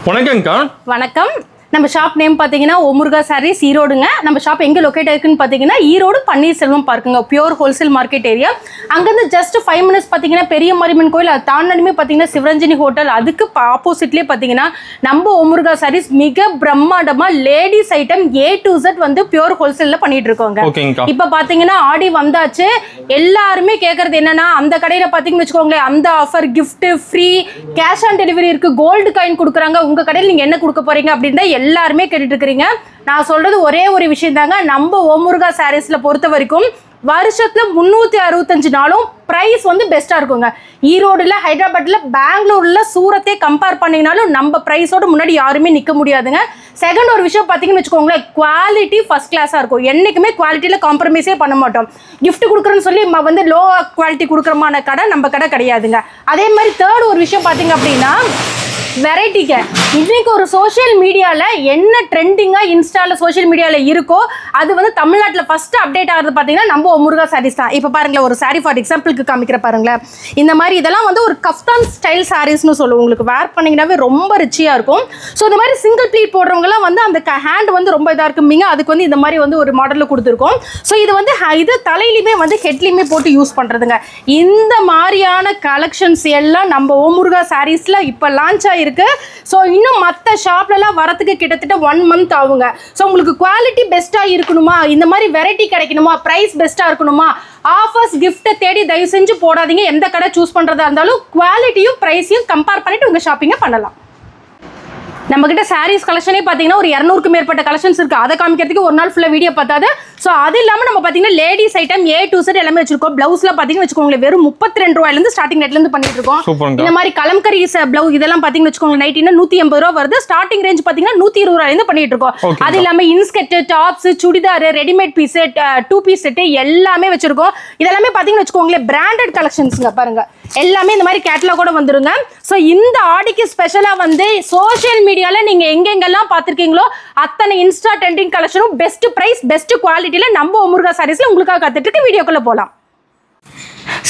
வணக்கம்க்கா. வணக்கம். நம்ம ஷாப் நேம் பார்த்தீங்கன்னா ஓமுருகா சாரீஸ் ஈரோடுங்க. நம்ம ஷாப் எங்கே லொக்கேட் ஆயிருக்குன்னு பார்த்தீங்கன்னா ஈரோடு பன்னீர்செல்வம் பார்க்குங்க, பியூர் ஹோல்சேல் மார்க்கெட் ஏரியா. அங்கேருந்து ஜஸ்ட் 5 minutes பார்த்தீங்கன்னா பெரிய மாரியம்மன் கோயில், அதை தாண்டனுமே பார்த்தீங்கன்னா சிவரஞ்சனி ஹோட்டல், அதுக்கு ஆப்போசிட்லேயே பார்த்தீங்கன்னா நம்ம ஓமுருகா சாரீஸ் மிக பிரம்மாண்டமாக ladies item A to Z வந்து பியூர் ஹோல்சேலில் பண்ணிட்டு இருக்கோங்க. இப்போ பார்த்தீங்கன்னா ஆடி வந்தாச்சு. எல்லாருமே கேட்கறது என்னன்னா, அந்த கடையில் பார்த்தீங்கன்னு வச்சுக்கோங்களேன், அந்த offer gift free cash on delivery இருக்கு, கோல்டு காயின் கொடுக்குறாங்க, உங்க கடையில் நீங்க என்ன கொடுக்க போறீங்க அப்படின்னு தான் எல்லாருமே கேட்டுட்டு இருக்கிறீங்க. நான் சொல்றது ஒரே ஒரு விஷயம் தாங்க, நம்ம ஓமுருகா சாரீஸ்ல பொறுத்த வரைக்கும் வருஷத்துல 365 நாளும் பிரைஸ் வந்து பெஸ்டா இருக்குங்க. ஈரோடுல, ஹைதராபாத்ல, பெங்களூர்ல, சூரத்தை கம்பேர் பண்ணீங்கனாலும் நம்ம பிரைஸோட முன்னாடி யாருமே நிக்க முடியாதுங்க. செகண்ட் ஒரு விஷயம் பார்த்தீங்கன்னு வச்சுக்கோங்களேன், குவாலிட்டி ஃபர்ஸ்ட் கிளாஸா இருக்கும். என்னைக்குமே குவாலிட்டியில காம்ப்ரமைஸே பண்ண மாட்டோம். கிஃப்ட் கொடுக்குறேன்னு சொல்லி வந்து லோ குவாலிட்டி கொடுக்குறமான கடை நம்ம கடை கிடையாதுங்க. அதே மாதிரி தேர்ட் ஒரு விஷயம் பார்த்தீங்க அப்படின்னா வெரைட்டிங்க. இன்னைக்கு ஒரு சோஷியல் மீடியாவில் என்ன ட்ரெண்டிங்காக இன்ஸ்டாவில் சோஷியல் மீடியாவில் இருக்கோ அது வந்து தமிழ்நாட்டில் ஃபஸ்ட்டு அப்டேட் ஆகிறது பார்த்தீங்கன்னா நம்ம ஓமுருகா சாரீஸ் தான். இப்போ பாருங்களேன், ஒரு சாரீ ஃபார் எக்ஸாம்பிளுக்கு காமிக்கிற பாருங்களேன். இந்த மாதிரி இதெல்லாம் வந்து ஒரு கஃப்தான் ஸ்டைல் சாரீஸ்னு சொல்லுவோம். உங்களுக்கு வேர் பண்ணிங்கனாவே ரொம்ப ரிச்சியாக இருக்கும். ஸோ இந்த மாதிரி சிங்கிள் ப்ளீட் போடுறவங்கலாம் வந்து அந்த ஹேண்ட் வந்து ரொம்ப இதாக இருக்குமிங்க. அதுக்கு வந்து இந்த மாதிரி வந்து ஒரு மாடலில் கொடுத்துருக்கோம். ஸோ இது வந்து இது தலையிலையுமே வந்து ஹெட்லையுமே போட்டு யூஸ் பண்ணுறதுங்க. இந்த மாதிரியான கலெக்ஷன்ஸ் எல்லாம் நம்ம ஓமுருகா சாரீஸில் இப்போ லான்ச் ஆகி இருக்கு. ஸோ இன்னும் மற்ற ஷாப்லலாம் வரதுக்கு கிட்டத்தட்ட 1 month ஆகுங்க. ஸோ உங்களுக்கு குவாலிட்டி பெஸ்ட்டாக இருக்கணுமா, இந்த மாதிரி வெரைட்டி கிடைக்கணுமா, ப்ரைஸ் பெஸ்ட்டாக இருக்கணுமா, ஆஃபர்ஸ் கிஃப்ட்டை தேடி தயவு செஞ்சு போடாதீங்க. எந்த கடை சூஸ் பண்ணுறதா இருந்தாலும் குவாலிட்டியும் ப்ரைஸையும் கம்பேர் பண்ணிட்டு உங்கள் ஷாப்பிங்கை பண்ணலாம். நம்மகிட்ட சாரீஸ் கலெக்ஷனே பார்த்தீங்கன்னா ஒரு 200க்கும் மேற்பட்ட கலெக்ஷன்ஸ் இருக்குது. அதை காமிக்கிறதுக்கு ஒரு நாள் ஃபுல்லாக வீடியோ பார்த்தாது. ஸோ அது இல்லாமல் நம்ம பார்த்தீங்கன்னா ladies item A to Z எல்லாமே வச்சிருக்கோம். ப்ளவுஸில் பார்த்தீங்கன்னு வச்சுக்கோங்களேன், வெறும் 32 ரூபாயிலேருந்து ஸ்டார்டிங் ரேட்லேருந்து பண்ணிட்டு இருக்கோம். இந்த மாதிரி கலம்கரி ப்ளவுஸ் இதெல்லாம் பார்த்தீங்கன்னு வச்சுக்கோங்க, நைட்டினா 180 ரூபா வருது. ஸ்டார்டிங் ரேஞ்ச் பார்த்தீங்கன்னா 120 ரூபாயிலேருந்து பண்ணிட்டு இருக்கோம். அது இல்லாமல் இன்ஸ்கெட்டு, tops, churidar, readymade piece, 2 piece set எல்லாமே வச்சிருக்கோம். இதெல்லாமே பார்த்தீங்கன்னு வச்சுக்கோங்களேன் பிராண்டட் கலெக்ஷன்ஸுங்க. பாருங்க, எல்லாமே இந்த மாதிரி கேட்டலாகோட வந்துருங்க. ஸோ இந்த ஆடிக்கு ஸ்பெஷலாக வந்து சோஷியல் மீடியாவில் நீங்கள் எங்கெங்கெல்லாம் பார்த்துருக்கீங்களோ அத்தனை இன்ஸ்டா ட்ரெண்டிங் கலெக்ஷனும் பெஸ்ட் ப்ரைஸ் பெஸ்ட் குவாலிட்டியில் நம்ம ஓமுருகா சாரீஸில் உங்களுக்காக காத்துட்டு இருக்கு. வீடியோக்குள்ளே போகலாம்.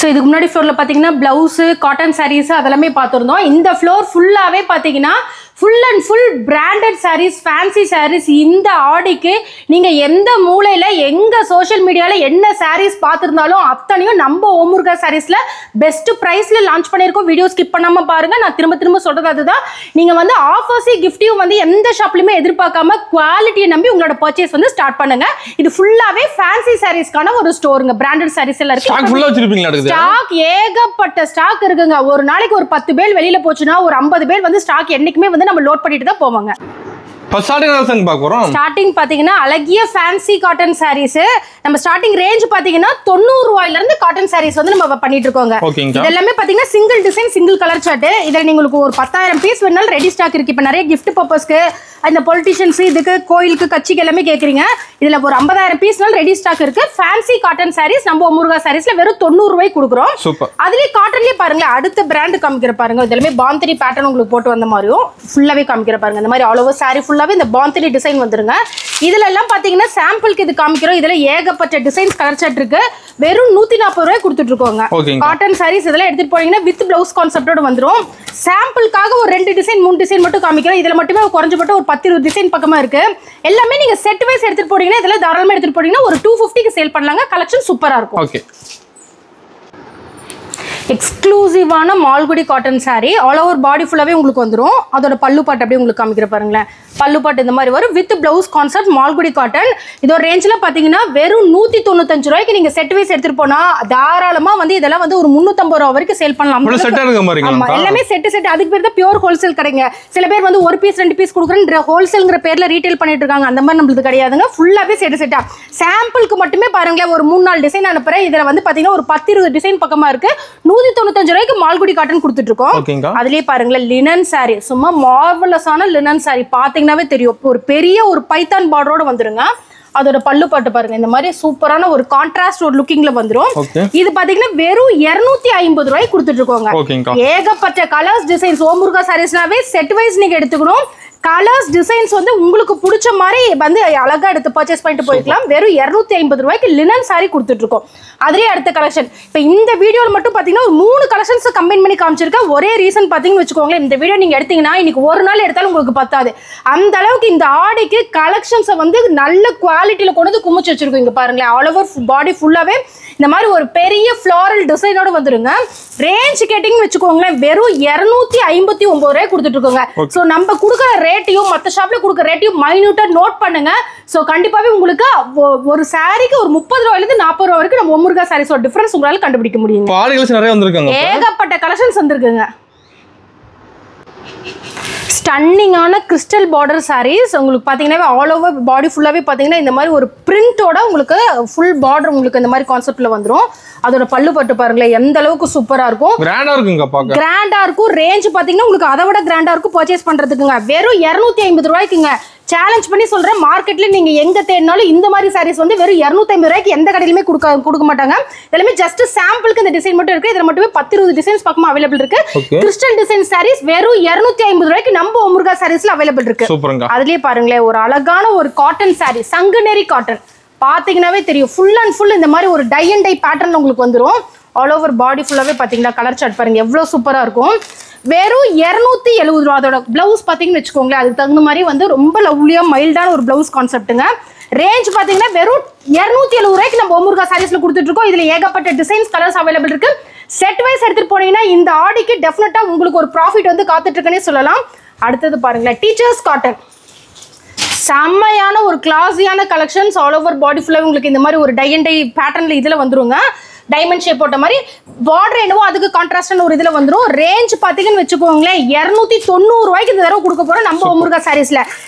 ஸோ இதுக்கு முன்னாடி ஃப்ளோரில் பார்த்தீங்கன்னா ப்ளவுஸு, காட்டன் சாரீஸு அதெல்லாமே பார்த்துருந்தோம். இந்த ஃப்ளோர் ஃபுல்லாகவே பார்த்தீங்கன்னா full and full branded saris, fancy saris. இந்த ஆடிக்கு நீங்கள் எந்த மூலையில் எங்கள் சோஷியல் மீடியாவில் என்ன சாரீஸ் பார்த்துருந்தாலும் அத்தனையும் நம்ம ஓமுருகா சாரீஸில் பெஸ்ட் ப்ரைஸில் லான்ச் பண்ணியிருக்கோம். வீடியோ ஸ்கிப் பண்ணாமல் பாருங்கள். நான் திரும்ப திரும்ப சொல்கிறது அதுதான், நீங்கள் வந்து ஆஃபர்ஸையும் கிஃப்டையும் வந்து எந்த ஷாப்லையுமே எதிர்பார்க்காம குவாலிட்டியை நம்பி உங்களோட பர்ச்சேஸ் வந்து ஸ்டார்ட் பண்ணுங்கள். இது ஃபுல்லாகவே ஃபேன்சி சாரீஸ்க்கான ஒரு ஸ்டோருங்க. பிராண்டட் சாரீஸ் எல்லாம் இருக்கு. ஸ்டாக் ஏகப்பட்ட ஸ்டாக் இருக்குங்க. ஒரு நாளைக்கு ஒரு 10 பேர் வெளியில் போச்சுன்னா ஒரு 50 பேர் வந்து ஸ்டாக் என்னைக்குமே வந்து நம்ம லோட் பண்ணிட்டு தான் போவாங்க. ஸ்டார்டிங் பாத்தீங்கன்னா அழகிய ஃபேன்சி காட்டன் சாரீஸ். நம்ம ஸ்டார்டிங் ரேஞ்ச் பாத்தீங்கன்னா 90 ரூபாயில இருந்து காட்டன் சாரீஸ் வந்து நம்ம பண்ணிட்டு இருக்கோங்க. இது எல்லாமே பாத்தீங்கன்னா single design, single colour chart. இதுல உங்களுக்கு ஒரு 10,000 பீஸ் வேணாலும் ரெடி ஸ்டாக் இருக்கு. இப்ப நிறைய கிஃப்ட் பர்பஸ்க்கு, இந்த பொலிட்டிஷியன்ஸ், இதுக்கு கோயிலுக்கு, கட்சிக்கு எல்லாமே கேக்குறீங்க. இதுல ஒரு 50,000 பீஸ்னால ரெடி ஸ்டாக் இருக்கு. ஃபேன்சி காட்டன் சாரீஸ் நம்ம ஓமுருகா சாரீஸ்ல வெறும் 90 ரூபாய்க்கு கொடுக்குறோம். அதுலயே காட்டன்லயே பாருங்க, அடுத்த பிராண்ட் காமிக்கிற பாருங்க. இதெல்லாமே பாந்தரி பேட்டர்ன் உங்களுக்கு போட்டு வந்த மாதிரியும் ஃபுல்லாவே காமிக்கிற பாருங்க. இந்த மாதிரி ஆல் ஓவர் சாரி ஃபுல்லாவே இந்த பாந்தரி டிசைன் வந்துருங்க. இதுல எல்லாம் பாத்தீங்கன்னா சாம்பிளுக்கு இது காமிக்கிறோம். இதுல ஏகப்பட்ட டிசைன்ஸ் கலர் சார்ட் இருக்கு. வெறும் 140 ரூபாய் கொடுத்துட்டு இருக்கோங்க. காட்டன் சாரீஸ் இதெல்லாம் எடுத்துட்டு போனீங்கன்னா வித் பிளவுஸ் கான்செப்டோட வந்துரும். சாம்பிளுக்காக ஒரு 2 டிசைன் 3 டிசைன் மட்டும் காமிக்கிறோம். இதுல மட்டுமே குறைஞ்சபட்சம் ஒரு 10-20 டிசைன் பக்கமா இருக்கு. எல்லாமே நீங்க செட் வைஸ் எடுத்துட்டு போனீங்கன்னா இதெல்லாம் தாராளமா எடுத்துட்டு போனீங்கன்னா ஒரு 250க்கு சேல் பண்ணலாங்க. கலெக்ஷன் சூப்பரா இருக்கும். எக்ஸ்க்ளூசிவான Malgudi cotton sari all over body ஃபுல்லாவே உங்களுக்கு வந்துடும். அதோட பல்லு பாட்டு அப்படியே உங்களுக்கு காமிக்கிற பாருங்களேன். பல்லு பாட்டு இந்த மாதிரி வரும் with blouse concept Malgudi cotton. இதோட ரேஞ்சில் பார்த்தீங்கன்னா வெறும் 195 ரூபாய்க்கு நீங்கள் செட் வைஸ் எடுத்துட்டு போனா தாராளமாக வந்து இதெல்லாம் வந்து ஒரு 350 ரூபா வரைக்கும் சேல் பண்ணலாம். எல்லாமே செட்டு. அதுக்கு பேர் தான் பியூர் ஹோல்சேல் கடைங்க. சில பேர் வந்து ஒரு பீஸ் 2 பீஸ் கொடுக்குறேன் ஹோல்சேல்ங்கிற பேர்ல ரீட்டைல் பண்ணிட்டு இருக்காங்க. அந்த மாதிரி நம்மளுக்கு கிடையாதுங்க. ஃபுல்லாவே செட்டா சாம்பிளுக்கு மட்டுமே பாருங்களேன். ஒரு 3-4 டிசைன் அனுப்புறேன். இதுல வந்து பாத்தீங்கன்னா ஒரு 10-20 டிசைன் பக்கமா இருக்கு. 195 ரூபாய்க்கு மால்குடி காட்டன் கொடுத்துட்டு இருக்கோம். அதுலயே பாருங்களேன் லினன் சாரி, சும்மா மார்வலஸான லினன் சாரி. பாத்தீங்கன்னாவே தெரியும், ஒரு பெரிய ஒரு பைத்தான் பார்டரோட வந்துருங்க. அதோட பல்லு பாட்டு பாருங்க, இந்த மாதிரி சூப்பரான ஒரு கான்ட்ராஸ்ட் ஒரு லுக்கிங்ல வந்துரும். இது பாத்தீங்கன்னா வெறும் 250 ரூபாய்க்கு கொடுத்துட்டு இருக்கோங்க. ஏகப்பட்ட கலர்ஸ் டிசைன்ஸ். ஓமுருகா சாரீஸ்னாவே செட் வைஸ் நீங்க எடுத்துக்கணும். கலர்ஸ் டிசைன்ஸ் வந்து உங்களுக்கு பிடிச்ச மாதிரி வந்து அழகா எடுத்து பர்ச்சேஸ் பண்ணிட்டு போய்க்கலாம். வெறும் 250 ரூபாய்க்கு லினன் சாரி கொடுத்துட்டு இருக்கோம். அதுலேயே அடுத்த கலெக்ஷன் இப்போ இந்த வீடியோவில் மட்டும் பார்த்தீங்கன்னா ஒரு 3 கலெக்ஷன்ஸ் கம்பைன் பண்ணி காமிச்சிருக்கேன். ஒரே ரீசன் பார்த்தீங்கன்னு வச்சுக்கோங்களேன், இந்த வீடியோ நீங்கள் எடுத்தீங்கன்னா இன்னைக்கு ஒரு நாள் எடுத்தாலும் உங்களுக்கு பத்தாது. அந்த அளவுக்கு இந்த ஆடிக்கு கலெக்ஷன்ஸை வந்து நல்ல குவாலிட்டியில் கொண்டு வந்து குமிச்சு வச்சிருக்கோம். இங்கே பாருங்களேன், ஆல் ஓவர் பாடி ஃபுல்லாகவே இந்த மாதிரி ஒரு பெரிய ஃப்ளாரல் டிசைனோட வந்துருங்க. ரேஞ்ச் கேட்டிங்கன்னு வச்சுக்கோங்களேன், வெறும் 259 ரூபாய் கொடுத்துட்டு இருக்கோங்க. ஸோ நம்ம கொடுக்குற ரேட்டையும் மற்ற ஷாப்ல கொடுக்குற ரேட்டையும் மைன்யூட்டா நோட் பண்ணுங்க. ஸோ கண்டிப்பாவே உங்களுக்கு ஒரு சாரிக்கு ஒரு 30 ரூபாயிலிருந்து 40 ரூபாய் வரைக்கும் நம்ம முருகா சாரீஸோட டிஃபரன்ஸ் உங்களால கண்டுபிடிக்க முடியும். நிறைய வந்திருக்காங்க, ஏகப்பட்ட கலெக்ஷன்ஸ் வந்திருக்குங்க. ஸ்டன்னிங்கான கிறிஸ்டல் பார்டர் சாரீஸ் உங்களுக்கு பார்த்தீங்கன்னா ஆல் ஓவர் பாடி ஃபுல்லாகவே பார்த்தீங்கன்னா இந்த மாதிரி ஒரு பிரிண்டோட உங்களுக்கு ஃபுல் பார்டர் உங்களுக்கு இந்த மாதிரி கான்செப்ட்ல வந்துடும். அதோட பல்லு பட்டு பாருங்களேன் எந்த அளவுக்கு சூப்பரா இருக்கும், கிராண்டா இருக்கும். ரேஞ்ச் பார்த்தீங்கன்னா உங்களுக்கு அதை விட கிராண்டா இருக்கும் பர்ச்சேஸ் பண்றதுக்குங்க. வெறும் 250 ரூபாய்க்குங்க. சேலஞ்ச் பண்ணி சொல்றேன், மார்க்கெட்ல நீங்க எங்க தேடினாலும் இந்த மாதிரி சாரீஸ் வந்து வெறும் 250 ரூபாய்க்கு எந்த கடையிலுமே கொடுக்க மாட்டாங்க. எல்லாமே ஜஸ்ட் சாம்பிளுக்கு இந்த டிசைன் மட்டும் இருக்கு. இதுல மட்டுமே 10-20 டிசைன்ஸ் பக்கமா அவைலபிள் இருக்கு. கிறிஸ்டல் டிசைன் சாரீஸ் வெறும் 250 ரூபாய்க்கு நம்ம முருகா சாரீஸ்ல அவைலபிள் இருக்கு. அதுலயே பாருங்களேன் ஒரு அழகான ஒரு காட்டன் சாரீ, சங்குநெறி காட்டன் பாத்தீங்கன்னாவே தெரியும். ஃபுல் அண்ட் ஃபுல் இந்த மாதிரி ஒரு டை அண்ட் டை பேட்டர்ன் உங்களுக்கு வந்துடும். ஆல் ஓவர் பாடி ஃபுல்லாவே பாத்தீங்கன்னா கலர் சார்ட் பாருங்க எவ்வளவு சூப்பரா இருக்கும். வெறும் 270 ரூபா. அதோட பிளவுஸ் பார்த்தீங்கன்னு வச்சுக்கோங்களேன், அதுக்கு தகுந்த மாதிரி வந்து ரொம்ப லவ்லியா மைல்டான ஒரு பிளவுஸ் கான்செப்ட்டுங்க. ரேஞ்ச் பார்த்தீங்கன்னா வெறும் 270 ரூபாய்க்கு நம்ம முருகா சாரீஸ்ல கொடுத்துட்டு இருக்கோம். இதுல ஏகப்பட்ட டிசைன்ஸ் கலர்ஸ் அவைலபிள் இருக்கு. செட் வைஸ் எடுத்துட்டு போனீங்கன்னா இந்த ஆடிக்கு டெஃபினட்டா உங்களுக்கு ஒரு ப்ராஃபிட் வந்து காத்துட்டு இருக்குன்னே சொல்லலாம். அடுத்தது பாருங்களேன், டீச்சர்ஸ் காட்டன் செம்மையான ஒரு கிளாஸியான கலெக்ஷன்ஸ். ஆல் ஓவர் பாடி ஃபுல்லாக உங்களுக்கு இந்த மாதிரி ஒரு டை அண்ட் டை பேட்டர்ன்ல இதுல வந்துருங்க. டைமண்ட் ஷேப் போட்ட மாதிரி பார்டர் என்னவோ அதுக்கு கான்ட்ராஸ்டான ஒரு இதுல வந்துடும். ரேஞ்ச் பாத்தீங்கன்னு வச்சுக்கோங்களேன் 290 ரூபாய்க்கு இந்த தடவை கொடுக்க போறோம் நம்ம முருகா சாரீஸ்ல.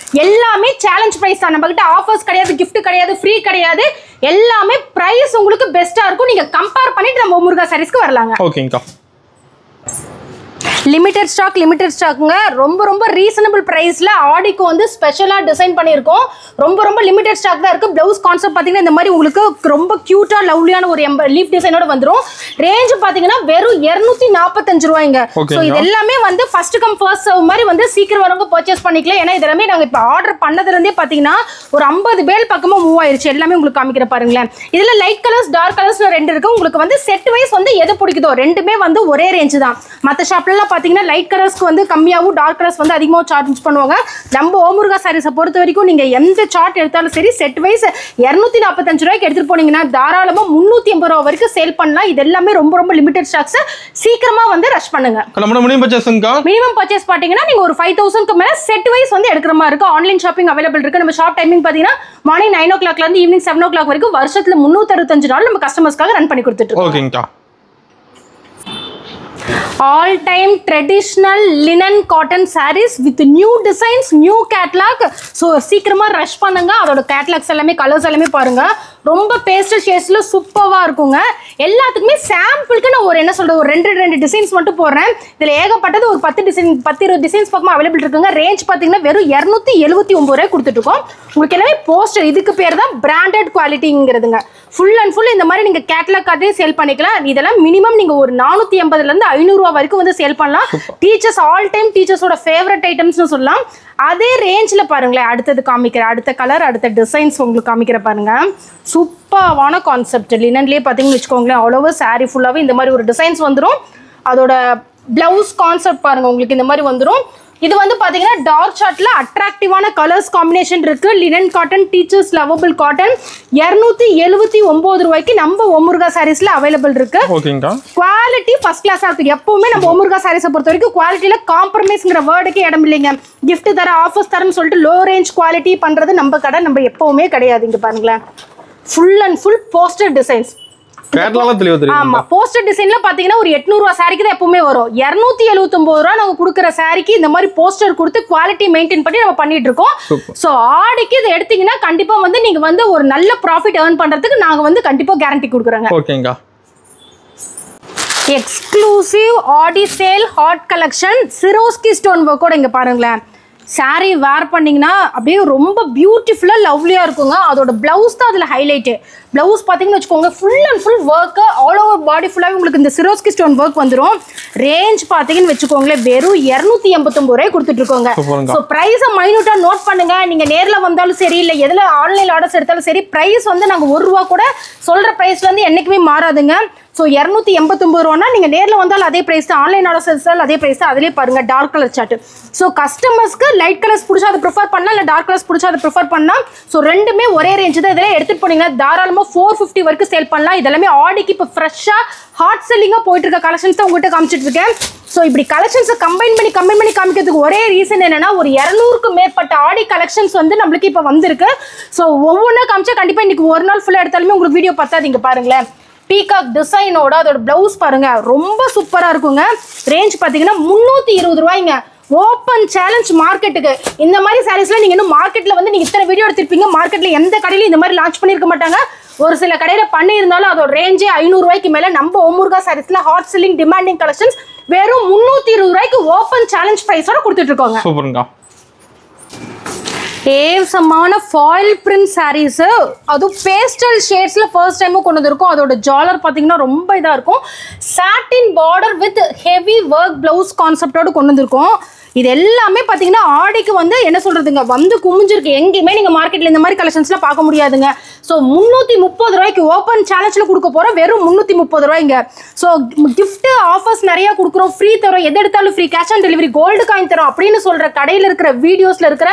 எல்லாமே சேலஞ்ச் பிரைஸ் தான். நம்ம கிட்ட ஆஃபர்ஸ் கிடையாது, கிஃப்ட் கிடையாது, ஃப்ரீ கிடையாது. எல்லாமே பிரைஸ் உங்களுக்கு பெஸ்டா இருக்கும். நீங்க கம்பேர் பண்ணிட்டு நம்ம முருகா சாரீஸ்க்கு வரலாங்க. ஓகேங்கா. லிமிடெட் ஸ்டாக்குங்க. ரொம்ப ரொம்ப ரீசனபிள் பிரைஸ்ல ஆடிக்கு வந்து ஸ்பெஷலா டிசைன் பண்ணியிருக்கோம். ரொம்ப லிமிடெட் ஸ்டாக் தான் இருக்கு. பிளவுஸ் கான்செப்ட் பாத்தீங்கன்னா இந்த மாதிரி உங்களுக்கு ரொம்ப கியூட்டா லவ்லியான ஒரு லீஃப் டிசைனோட வந்துரும். ரேஞ்ச் பாத்தீங்கன்னா வெறும் 245 ரூபாய்ங்க. சோ இது எல்லாமே வந்து ஃபர்ஸ்ட் கம் ஃபர்ஸ்ட் சர்வ் மாதிரி வந்து சீக்கிரம் வரவங்க பர்ச்சேஸ் பண்ணிக்கலாம். ஏன்னா இதெல்லாமே நாங்க இப்ப ஆர்டர் பண்ணதுல இருந்தே பாத்தீங்கன்னா ஒரு 50 பேல் பக்கமா மூவ் ஆயிருச்சு. எல்லாமே உங்களுக்கு காமிக்கிற பாருங்களேன். இதுல லைட் கலர்ஸ் டார்க் கலர்ஸ்ல ரெண்டு இருக்கு. உங்களுக்கு வந்து செட் வைஸ் வந்து எது பிடிக்குதோ ரெண்டுமே வந்து ஒரே ரேஞ்ச் தான். மத்த ஷாப்ல பாத்தீங்கன்னா லைட் கலர்ஸ்க்கு வந்து கம்மியாகவும் டார்க் கலர்ஸ் வந்து அதிகமாக சார்ஜ் பண்ணுவாங்க. நம்ம முருகா சாரீஸை பொறுத்த வரைக்கும் நீங்க எந்த சார்ட் எடுத்தாலும் சரி செட் வைஸ் 245 ரூபாய்க்கு எடுத்துட்டு போனீங்கன்னா தாராளமா 380 ரூபாய் வரைக்கும் சேல் பண்ணலாம். இது எல்லாமே ரொம்ப லிமிடெட் ஸ்டாக்ஸ். சீக்கிரமா வந்து ரஷ் பண்ணுங்க. மினிமம் பர்ச்சேஸ் பாத்தீங்கன்னா நீங்க ஒரு 5000க்கு மேல செட் வைஸ் வந்து எடுக்கிற மாதிரி இருக்கு. ஆன்லைன் ஷாப்பிங் அவைலபிள் இருக்கு. நம்ம ஷாப் டைமிங் பாத்தீங்கன்னா மார்னிங் 9 o'clock இருந்து ஈவினிங் 7 o'clock வரைக்கும் வருஷத்துல 365 நாள் நம்ம கஸ்டமர்ஸ்க்காக ரன் பண்ணி கொடுத்துட்டு இருக்கோம். All time traditional linen cotton sarees with new designs, new catalog. So சீக்கிரமா ரஷ் பண்ணுங்க. அதோட கேட்டலாக்ஸ் எல்லாமே கலர்ஸ் எல்லாமே பாருங்க. ரொம்ப பேஸ்டல் ஷேட்ஸ்ல சூப்பரா இருக்குங்க. எல்லாத்துக்குமே சாம்பிளுக்கு நான் ஒரு என்ன சொல்றது ஒரு ரெண்டு டிசைன்ஸ் மட்டும் போடுறேன். இதுல ஏகப்பட்டது ஒரு 10-20 டிசைன்ஸ் பக்கமா அவைலபிள் இருக்குங்க. ரேஞ்ச் பாத்தீங்கன்னா வெறும் 279 ரூபாய் கொடுத்துட்டு இருக்கோம். உங்களுக்கு எல்லாமே போஸ்டர், இதுக்கு பேர் தான் பிராண்டட் குவாலிட்டிங்கிறதுங்க. ஃபுல் அண்ட் ஃபுல் இந்த மாதிரி நீங்க கேட்டலாக் கார்டே சேல் பண்ணிக்கலாம். இதெல்லாம் மினிமம் நீங்க ஒரு 480 இருந்து 500 ரூபாய் வரைக்கும் வந்து சேல் பண்ணலாம். டீச்சர்ஸ் ஆல் டைம் டீச்சர்ஸோட ஃபேவரட் ஐட்டம்ஸ்னு சொல்லலாம். அதே ரேஞ்சில் பாருங்களேன் அடுத்தது காமிக்கிற அடுத்த கலர் அடுத்த டிசைன்ஸ் உங்களுக்கு காமிக்கிற பாருங்க. சூப்பரான கான்செப்ட் லினன்லேயே பார்த்தீங்கன்னு வச்சுக்கோங்களேன். ஆல் ஓவர் சாரீ ஃபுல்லாகவே இந்த மாதிரி ஒரு டிசைன்ஸ் வந்துடும். அதோட பிளவுஸ் கான்செப்ட் பாருங்க உங்களுக்கு இந்த மாதிரி வந்துடும். இது வந்து பாத்தீங்கன்னா டார்க் சார்ட்ல அட்ராக்டிவான கலர்ஸ் காம்பினேஷன் இருக்கு. Linen cotton teachers lovable cotton 279 ரூபாய்க்கு நம்ம முருகா சாரீஸ்ல அவைலபிள் இருக்கு. குவாலிட்டி ஃபர்ஸ்ட் கிளாஸா இருக்கு. எப்பவுமே நம்ம முருகா சாரீஸை பொறுத்த வரைக்கும் குவாலிட்டியில காம்ப்ரமைஸ்ங்கிற வேர்டுக்கே இடம் இல்லைங்க. கிஃப்ட் தர ஆஃபர்ஸ் தரன்னு சொல்லிட்டு லோ ரேஞ்ச் குவாலிட்டி பண்றது நம்ம கடை நம்ம எப்பவுமே கிடையாது. இங்க பாருங்களேன் full and full poster designs. ஆமா போஸ்டர் டிசைன்ல பாத்தீங்கன்னா ஒரு 800 ரூபாய் சாரிக்கு தான் எப்பவுமே வரும். 279 ரூபாய் நாங்க கொடுக்குற சாரிக்கு இந்த மாதிரி போஸ்டர் கொடுத்து குவாலிட்டி மெயின்டைன் பண்ணி நம்ம பண்ணிட்டு இருக்கோம். சோ ஆடிக்கு இதை எடுத்தீங்கன்னா கண்டிப்பா வந்து நீங்க வந்து ஒரு நல்ல ப்ராஃபிட் ஏர்ன் பண்றதுக்கு நாங்க வந்து கண்டிப்பா கேரண்டி கொடுக்குறோங்க. ஓகேங்க. Exclusive Aadi sale hot collection Swarovski stone ஒர்க்கோட இங்க பாருங்களேன். சாரீ வேர் பண்ணிங்கன்னா அப்படியே ரொம்ப பியூட்டிஃபுல்லாக லவ்லியாக இருக்குங்க. அதோட ப்ளவுஸ் தான் அதில் ஹைலைட்டு. ப்ளவுஸ் பார்த்தீங்கன்னு வச்சுக்கோங்க, full and full work, all over பாடி ஃபுல்லாகவே உங்களுக்கு இந்த சிரோஸ்கி ஸ்டோன் ஒர்க் வந்துடும். ரேஞ்ச் பார்த்தீங்கன்னு வச்சுக்கோங்களேன், வெறும் 289 ரூபாய் கொடுத்துட்ருக்கோங்க. ஸோ ப்ரைஸை மைன்யூட்டாக நோட் பண்ணுங்க. நீங்கள் நேரில் வந்தாலும் சரி, இல்லை எதில் ஆன்லைன் ஆர்டர்ஸ் எடுத்தாலும் சரி, ப்ரைஸ் வந்து நாங்கள் ₹1 கூட சொல்கிற ப்ரைஸ்லேருந்து என்றைக்குமே மாறாதுங்க. ஸோ 289 ரூபானா நீங்கள் நேரில் வந்தாலும் அதே ப்ரைஸ் தான், ஆன்லைன் ஆர்டர்ஸ் எடுத்தாலும் அதே ப்ரைஸ் தான். அதிலே பாருங்கள் டார்க் கலர் சார்ட். ஸோ கஸ்டமர்ஸ்க்கு லைட் கலர்ஸ் பிடிச்சா அதை ப்ரிஃபர் பண்ணலாம், இல்லை டார்க் கலர்ஸ் பிடிச்சா அதை ப்ரிஃபர் பண்ணலாம். ஸோ ரெண்டுமே ஒரே ரேஞ்சு தான். இதெல்லாம் எடுத்துகிட்டு போனீங்கன்னா தாராளமாக 450 வரைக்கும் சேல் பண்ணலாம். இதெல்லாமே ஆடிக்கு இப்போ ஃப்ரெஷ்ஷாக ஹாட் செல்லிங்காக போயிட்டு இருக்க கலெக்ஷன்ஸ் தான் உங்கள்கிட்ட காமிச்சிட்டு இருக்கேன். ஸோ இப்படி கலெக்ஷன்ஸை கம்பைன் பண்ணி காமிக்கிறதுக்கு ஒரே ரீசன் என்னன்னா, ஒரு 200க்கு மேற்பட்ட ஆடி கலெக்ஷன்ஸ் வந்து நம்மளுக்கு இப்போ வந்திருக்கு. ஸோ ஒவ்வொன்றா காமிச்சா கண்டிப்பாக இன்னைக்கு ஒரு நாள் ஃபுல்லாக எடுத்தாலுமே உங்களுக்கு வீடியோ பார்த்தாதீங்க. பாருங்களேன், பீகாக் டிசைனோட அதோட ப்ளவுஸ் பாருங்க, ரொம்ப சூப்பராக இருக்குங்க. ரேஞ்ச் பார்த்தீங்கன்னா 320 ரூபாய்ங்க. ஓப்பன் சேலஞ்ச் மார்க்கெட்டுக்கு. இந்த மாதிரி சாரீஸ்லாம் நீங்கள் இன்னும் மார்க்கெட்டில் வந்து நீங்கள் இத்தனை வீடியோ எடுத்திருப்பீங்க, மார்க்கெட்டில் எந்த கடையிலும் இந்த மாதிரி லான்ச் பண்ணியிருக்க மாட்டாங்க. ஒரு சில கடையில் பண்ணியிருந்தாலும் அதோட ரேஞ்சே 500 ரூபாய்க்கு மேலே. நம்ம ஓமுருகா சாரீஸில் ஹாட் செல்லிங் டிமாண்டிங் கலெக்ஷன்ஸ் வெறும் 320 ரூபாய்க்கு ஓப்பன் சேலஞ்ச் ப்ரைஸோட கொடுத்துட்ருக்கோங்க. சூப்பருங்க. ஏவசமான ஃபாயில் பிரிண்ட் சாரீஸு, அதுவும் பேஸ்டல் ஷேட்ஸில் ஃபர்ஸ்ட் டைமும் கொண்டு வந்திருக்கும். அதோட ஜாலர் பார்த்தீங்கன்னா ரொம்ப இதாக இருக்கும். Satin border with heavy work blouse கான்செப்டோடு கொண்டு வந்திருக்கோம். இது எல்லாமே பார்த்தீங்கன்னா ஆடிக்கு வந்து என்ன சொல்கிறதுங்க, வந்து குமிஞ்சிருக்கு. எங்கேயுமே நீங்கள் மார்க்கெட்டில் இந்த மாதிரி கலெக்ஷன்ஸ்லாம் பார்க்க முடியாதுங்க. ஸோ 330 ரூபாய்க்கு ஓப்பன் சேலஞ்சில் கொடுக்க போகிறோம். வெறும் 330 ரூபாய்ங்க. ஸோ கிஃப்ட்டு ஆஃபர்ஸ் நிறையா கொடுக்குறோம், ஃப்ரீ தரோம், எது எடுத்தாலும் free, cash on delivery, gold coin தரோம் அப்படின்னு சொல்கிற கடையில் இருக்கிற வீடியோஸில் இருக்கிற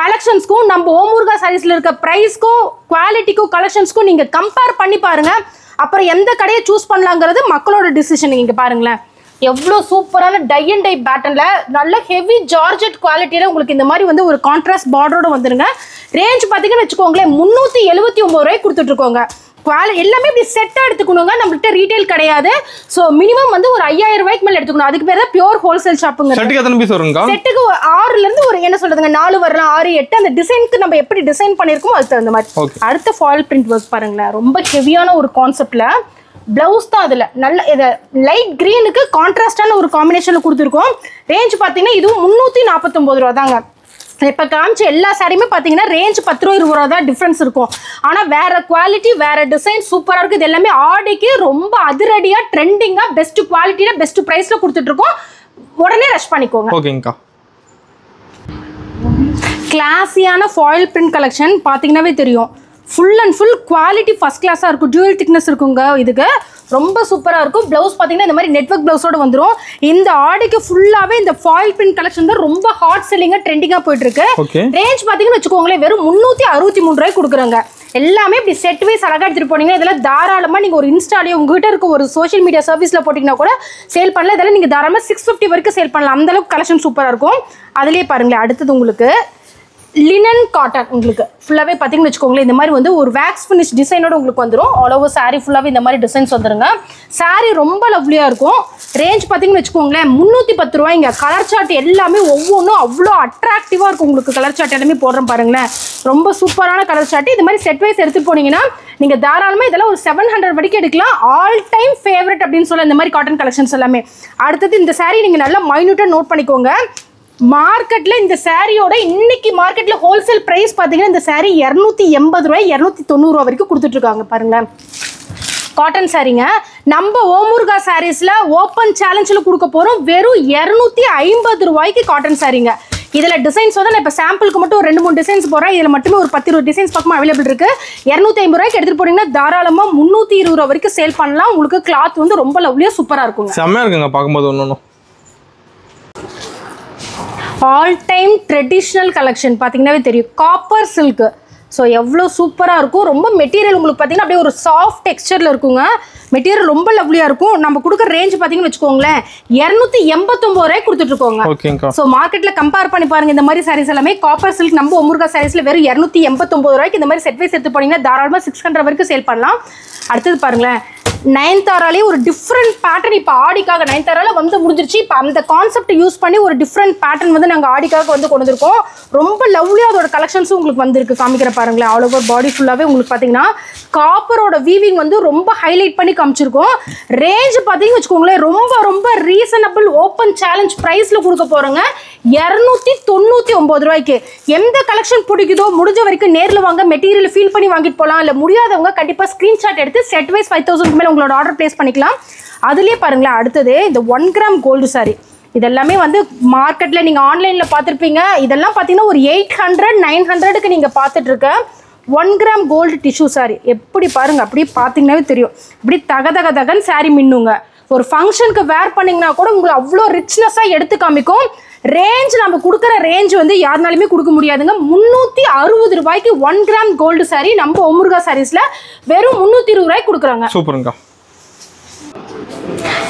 கலெக்ஷன்ஸ்க்கும் நம்ம ஓமுருகா சாரீஸில் இருக்க ப்ரைஸ்க்கும் குவாலிட்டிக்கும் கலெக்ஷன்ஸ்க்கும் நீங்கள் கம்பேர் பண்ணி பாருங்கள். அப்புறம் எந்த கடையை சூஸ் பண்ணலாங்கிறது மக்களோட டிசிஷன். இங்கே பாருங்களேன், எவ்வளோ சூப்பரான டை அண்ட் டை பேட்டர்னில் நல்ல ஹெவி ஜார்ஜெட் குவாலிட்டியில் உங்களுக்கு இந்த மாதிரி வந்து ஒரு கான்ட்ராஸ்ட் பார்டரோட வந்துருங்க. ரேஞ்ச் பார்த்தீங்கன்னு வச்சுக்கோங்களேன், 379 ரூபாய் கொடுத்துட்ருக்கோங்க. எல்லாமே இப்படி செட்டாக எடுத்துக்கணுங்க. நம்மள்கிட்ட ரீட்டைல் கிடையாது. ஸோ மினிமம் வந்து ஒரு 5000 ரூபாய்க்கு மேலே எடுத்துக்கணும். அதுக்கு பேர் தான் பியூர் ஹோல்சேல் ஷாப்புங்க. செட்டுக்கு 6லேருந்து ஒரு என்ன சொல்றதுங்க 4 வரலாம், 6, 8 அந்த டிசைனுக்கு நம்ம எப்படி டிசைன் பண்ணியிருக்கோமோ அதுக்கு தகுந்த மாதிரி. அடுத்த ஃபாயில் பிரிண்ட் ஒர்க் பாருங்களேன், ரொம்ப ஹெவியான ஒரு கான்செப்ட்ல ப்ளவுஸ் தான் அதில் நல்ல இதை லைட் க்ரீனுக்கு கான்ட்ராஸ்டான ஒரு காம்பினேஷனில் கொடுத்துருக்கோம். ரேஞ்ச் பார்த்தீங்கன்னா இதுவும் 349 ரூபா தாங்க. இப்போ காமிச்ச எல்லா சாரியுமே பார்த்தீங்கன்னா ரேஞ்ச் 10 ரூபா 20 ரூபா தான் டிஃப்ரென்ஸ் இருக்கும். ஆனால் வேற குவாலிட்டி, வேற டிசைன் சூப்பராக இருக்குது. இது எல்லாமே ஆடிக்கு ரொம்ப அதிரடியாக ட்ரெண்டிங்காக பெஸ்ட் குவாலிட்டியில் பெஸ்ட் ப்ரைஸில் கொடுத்துட்ருக்கோம். உடனே ரஷ் பண்ணிக்கோங்க. ஓகேங்கக்கா. கிளாஸியான ஃபாயில் பிரிண்ட் கலெக்ஷன் பார்த்தீங்கன்னாவே தெரியும். Full and full quality first கிளாஸாக இருக்கும். டியூவல் திக்னஸ் இருக்குங்க. இதுக்கு ரொம்ப சூப்பராக இருக்கும். ப்ளவுஸ் பார்த்தீங்கன்னா இந்த மாதிரி நெட்வொர்க் ப்ளவுஸோடு வந்துடும். இந்த ஆடிக்கு ஃபுல்லாகவே இந்த ஃபாயில் பிரிண்ட் கலெக்ஷன் தான் ரொம்ப ஹாட் செல்லிங்காக ட்ரெண்டிங்காக போயிட்டுருக்கு. ரேஞ்ச் பார்த்தீங்கன்னு வச்சுக்கோங்களேன், வெறும் 363 ரூபாய் கொடுக்குறாங்க. எல்லாமே இப்படி செட் வைஸ் அழகாக எடுத்துகிட்டு போனீங்கன்னா இதெல்லாம் தாராளமாக நீங்கள் ஒரு இன்ஸ்டாலேயோ உங்ககிட்ட இருக்க ஒரு சோஷியல் மீடியா சர்வீஸில் போட்டிங்கன்னா கூட சேல் பண்ணலாம். இதெல்லாம் நீங்கள் தாராளமாக 650 வரைக்கும் சேல் பண்ணலாம். அந்தளவுக்கு கலெக்ஷன் சூப்பராக இருக்கும். அதுலேயே பாருங்களேன், அடுத்தது உங்களுக்கு லினன் காட்டன். உங்களுக்கு ஃபுல்லாகவே பார்த்தீங்கன்னு வச்சுக்கோங்களேன், இந்த மாதிரி வந்து ஒரு வேக்ஸ் ஃபினிஷ் டிசைனோட உங்களுக்கு வந்துடும். ஆல் ஓவர் சாரீ ஃபுல்லாகவே இந்த மாதிரி டிசைன்ஸ் வந்துருங்க. சாரீ ரொம்ப லவ்லியாக இருக்கும். ரேஞ்ச் பார்த்தீங்கன்னு வச்சுக்கோங்களேன் 310 ரூபாய்ங்க. கலர் சார்ட் எல்லாமே ஒவ்வொன்றும் அவ்வளோ அட்ராக்டிவாக இருக்கும். உங்களுக்கு கலர் சார்ட் எல்லாமே போடுறேன் பாருங்களேன், ரொம்ப சூப்பரான கலர் சார்ட். இது மாதிரி செட் வைஸ் எடுத்துகிட்டு போனீங்கன்னா நீங்கள் தாராளமாக இதெல்லாம் ஒரு 700 வரைக்கும் எடுக்கலாம். ஆல் டைம் ஃபேவரட் அப்படின்னு சொல்ல இந்த மாதிரி காட்டன் கலெக்ஷன்ஸ் எல்லாமே. அடுத்தது இந்த சாரீ நீங்கள் நல்லா மைன்யூட்டாக நோட் பண்ணிக்கோங்க. மார்க்கெட்டில் இந்த சாரியோட இன்னைக்கு மார்க்கெட்டில் ஹோல்சேல் ப்ரைஸ் பார்த்தீங்கன்னா இந்த சாரீ 280 ரூபாய் 290 ரூபா வரைக்கும் கொடுத்துட்ருக்காங்க. பாருங்கள், காட்டன் சாரீங்க. நம்ம ஓமுருகா சாரீஸில் ஓப்பன் சேலஞ்சில் கொடுக்க போகிறோம். வெறும் 250 ரூபாய்க்கு காட்டன் சாரீங்க. இதில் டிசைன்ஸ் வந்து நான் இப்போ சாம்பிளுக்கு மட்டும் ஒரு 2-3 டிசைன்ஸ் போகிறேன். இதில் மட்டுமே ஒரு 10-20 டிசைன்ஸ் பக்கமாக அவைலபிள் இருக்குது. 250 ரூபாய்க்கு எடுத்துகிட்டு போனீங்கன்னா தாராளமாக 320 ரூபா வரைக்கும் சேல் பண்ணலாம். உங்களுக்கு கிளாத் வந்து ரொம்ப லவ்லியாக சூப்பராக இருக்குங்க. செம்மையாக இருக்குங்க பார்க்கும்போது. ஒன்று ஆல் டைம் ட்ரெடிஷ்னல் கலெக்ஷன் பார்த்தீங்கன்னாவே தெரியும். Copper silk. ஸோ எவ்வளோ சூப்பராக இருக்கும். ரொம்ப மெட்டீரியல் உங்களுக்கு பார்த்தீங்கன்னா அப்படியே ஒரு சாஃப்ட் டெக்ஸ்சரில் இருக்குங்க. மெட்டீரியல் ரொம்ப லவ்லியாக இருக்கும். நம்ம கொடுக்குற ரேஞ்ச் பார்த்தீங்கன்னு வச்சுக்கோங்களேன் 289 ரூபாய் கொடுத்துட்ருக்கோங்க. ஸோ மார்க்கெட்டில் கம்பேர் பண்ணி பாருங்கள். இந்த மாதிரி சாரீஸ் எல்லாமே காப்பர் சில்க் நம்ம ஓமுருகா சாரீஸில் வெறும் 289 ரூபாய்க்கு இந்த மாதிரி செட் வைஸ் எடுத்து போனீங்கன்னா தாராளமாக 600 வரைக்கும் சேல் பண்ணலாம். அடுத்தது பாருங்களேன், நயன்தாராலே ஒரு டிஃப்ரெண்ட் பேட்டர்ன் இப்போ ஆடிக்காக நயன்தாரால வந்து முடிஞ்சிருச்சு. இப்போ அந்த கான்செப்ட் யூஸ் பண்ணி ஒரு டிஃப்ரெண்ட் பேட்டர்ன் வந்து நாங்கள் ஆடிக்காக வந்து கொண்டு வந்திருக்கோம். ரொம்ப லவ்லியாக அதோட கலெக்ஷன்ஸும் உங்களுக்கு வந்திருக்கு. காமிக்கிற பாருங்களேன், ஆல் ஓவர் பாடி ஃபுல்லாகவே உங்களுக்கு பார்த்தீங்கன்னா காப்பரோட வீவிங் வந்து ரொம்ப ஹைலைட் பண்ணி காமிச்சிருக்கோம். ரேஞ்ச் பார்த்தீங்கன்னு வச்சுக்கோங்களேன், ரொம்ப ரொம்ப ரீசனபிள் ஓப்பன் சேலஞ்ச் ப்ரைஸில் கொடுக்க போகிறோங்க. 299 ரூபாய்க்கு. எந்த கலெக்ஷன் பிடிக்குதோ முடிஞ்ச வரைக்கும் நேரில் வாங்க, மெட்டீரியல் ஃபீல் பண்ணி வாங்கிட்டு போகலாம். இல்லை முடியாதவங்க கண்டிப்பாக ஸ்க்ரீன்ஷாட் எடுத்து செட் வைஸ் 5000 மேலே உங்களோட ஆர்டர் பிளேஸ் பண்ணிக்கலாம். அதுலேயே பாருங்களேன், அடுத்தது இந்த 1 கிராம் கோல்டு சாரி. இதெல்லாமே வந்து மார்க்கெட்டில் நீங்கள் ஆன்லைனில் பார்த்துருப்பீங்க. இதெல்லாம் பார்த்தீங்கன்னா ஒரு 800-900க்கு நீங்கள் பார்த்துட்டு இருக்க 1 கிராம் கோல்டு டிஷ்யூ சாரி. எப்படி பாருங்கள், அப்படியே பார்த்தீங்கன்னாவே தெரியும். இப்படி தகன்னு சாரி மின்னுங்க. ஒரு ஃபங்க்ஷனுக்கு வேர் பண்ணிங்கன்னா கூட உங்களுக்கு அவ்வளோ ரிச்னஸாக எடுத்து காமிக்கும். ரேஞ்ச் நம்ம கொடுக்குற ரேஞ்ச் வந்து யாருனாலுமே கொடுக்க முடியாதுங்க. 360 ரூபாய்க்கு 1 கிராம் கோல்டு சாரி நம்ம ஒமுருகா சாரீஸ்ல வெறும் 320 ரூபாய்க்கு கொடுக்குறாங்க. சூப்பருங்க.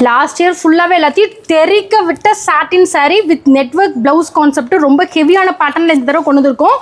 லாஸ்ட் இயர் ஃபுல்லாகவே எல்லாத்தையும் தெறிக்க விட்ட satin sari with network blouse concept ரொம்ப ஹெவியான பேட்டர்னில் இந்த தடவை கொண்டு வந்திருக்கோம்.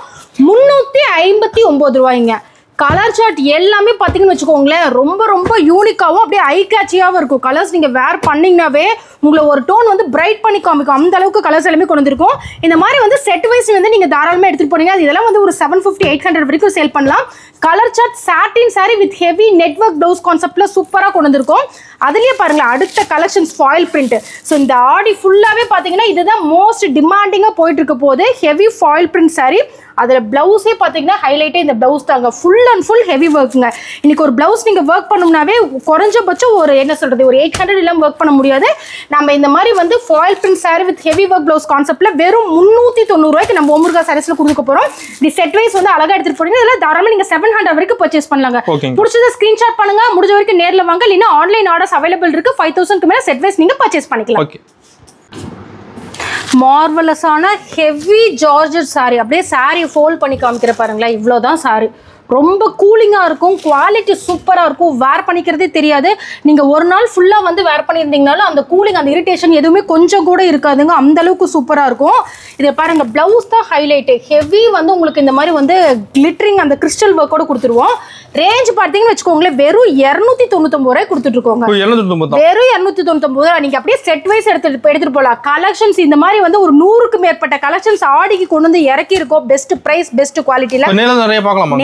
359 ரூபாய்ங்க. கலர் சார்ட் எல்லாமே பார்த்தீங்கன்னு வச்சுக்கோங்களேன், ரொம்ப ரொம்ப யூனிக்காகவும் அப்படியே ஐ கேட்சியாகவும் இருக்கும். கலர்ஸ் நீங்கள் வேர் பண்ணிங்கனாவே உங்களை ஒரு டோன் வந்து பிரைட் பண்ணி காமிக்கும். அந்த அளவுக்கு கலர்ஸ் எல்லாமே கொண்டு வந்திருக்கும். இந்த மாதிரி வந்து செட் வைஸ் வந்து நீங்கள் தாராளமாக எடுத்துகிட்டு போனீங்க. அது இதெல்லாம் வந்து ஒரு 750-800 வரைக்கும் சேல் பண்ணலாம். Colour chart satin sari with heavy network blouse கான்செப்டில் சூப்பராக கொண்டு வந்திருக்கும். அதுலேயே பாருங்களேன், அடுத்த கலெக்ஷன்ஸ் ஃபாயில் பிரிண்ட். ஸோ இந்த ஆடி ஃபுல்லாகவே பார்த்தீங்கன்னா இதுதான் மோஸ்ட் டிமாண்டிங்காக போயிட்டு இருக்க போது. Heavy foil print sari. அதில் ப்ளவுஸே பார்த்தீங்கன்னா ஹைலைட்டே இந்த ப்ளவுஸ் தாங்க. ஃபுல் அண்ட் ஃபுல் ஹெவி ஒர்க்குங்க. இன்னைக்கு ஒரு ப்ளவுஸ் நீங்கள் ஒர்க் பண்ணோம்னாவே குறைஞ்சபட்சம் ஒரு என்ன சொல்கிறது, ஒரு 800 இல்லாமல் ஒர்க் பண்ண முடியாது. நம்ம இந்த மாதிரி வந்து foil print sorry with heavy work blouse கான்செப்டில் வெறும் 390 ரூபாய்க்கு நம்ம ஒமுருகா சாரீஸில் கொடுக்க போகிறோம். இப்படி செட் வைஸ் வந்து அழகாக எடுத்துகிட்டு போறீங்க. இதில் தாராளமாக நீங்கள் 700 வரைக்கும் பர்ச்சேஸ் பண்ணலாங்க. பிடிச்சதை ஸ்க்ரீன்ஷாட் பண்ணுங்க, முடிஞ்ச வரைக்கும் நேரில் வாங்க. இல்லைன்னா ஆன்லைன் ஆர்டர்ஸ் அவைலபிள் இருக்கு. 5000க்கு மேலே செட் வைஸ் நீங்கள் பர்ச்சேஸ் பண்ணிக்கலாம். மார்வலஸான ஹெவி ஜார்ஜெட் சாரி. அப்படியே சாரியை ஃபோல்ட் பண்ணி காமிக்கிற பாருங்களேன், இவ்வளோதான் சாரி. ரொம்ப கூலிங்காக இருக்கும், குவாலிட்டி சூப்பராக இருக்கும். வேர் பண்ணிக்கிறதே தெரியாது. நீங்கள் ஒரு நாள் ஃபுல்லாக வந்து வேர் பண்ணியிருந்தீங்கனாலும் அந்த கூலிங், அந்த இரிட்டேஷன் எதுவுமே கொஞ்சம் கூட இருக்காதுங்க. அந்த அளவுக்கு சூப்பராக இருக்கும். இதை பாருங்க, ப்ளவுஸ் தான் ஹைலைட்டு. ஹெவி வந்து உங்களுக்கு இந்த மாதிரி வந்து கிளிட்டரிங் அந்த கிறிஸ்டல் ஒர்க்கோட கொடுத்துருவோம். ரேஞ்ச் பார்த்தீங்கன்னு வச்சுக்கோங்களேன், வெறும் 299 ரூபாய் கொடுத்துட்டு இருக்கோங்க. வெறும் 299 ரூபா. நீங்கள் அப்படியே செட் வைஸ் எடுத்துட்டு போகலாம். கலெக்ஷன்ஸ் இந்த மாதிரி வந்து ஒரு 100க்கு மேற்பட்ட கலெக்ஷன்ஸ் ஆடிக்கு கொண்டு வந்து இறக்கி இருக்கோம். பெஸ்ட் பிரைஸ், பெஸ்ட் குவாலிட்டியில்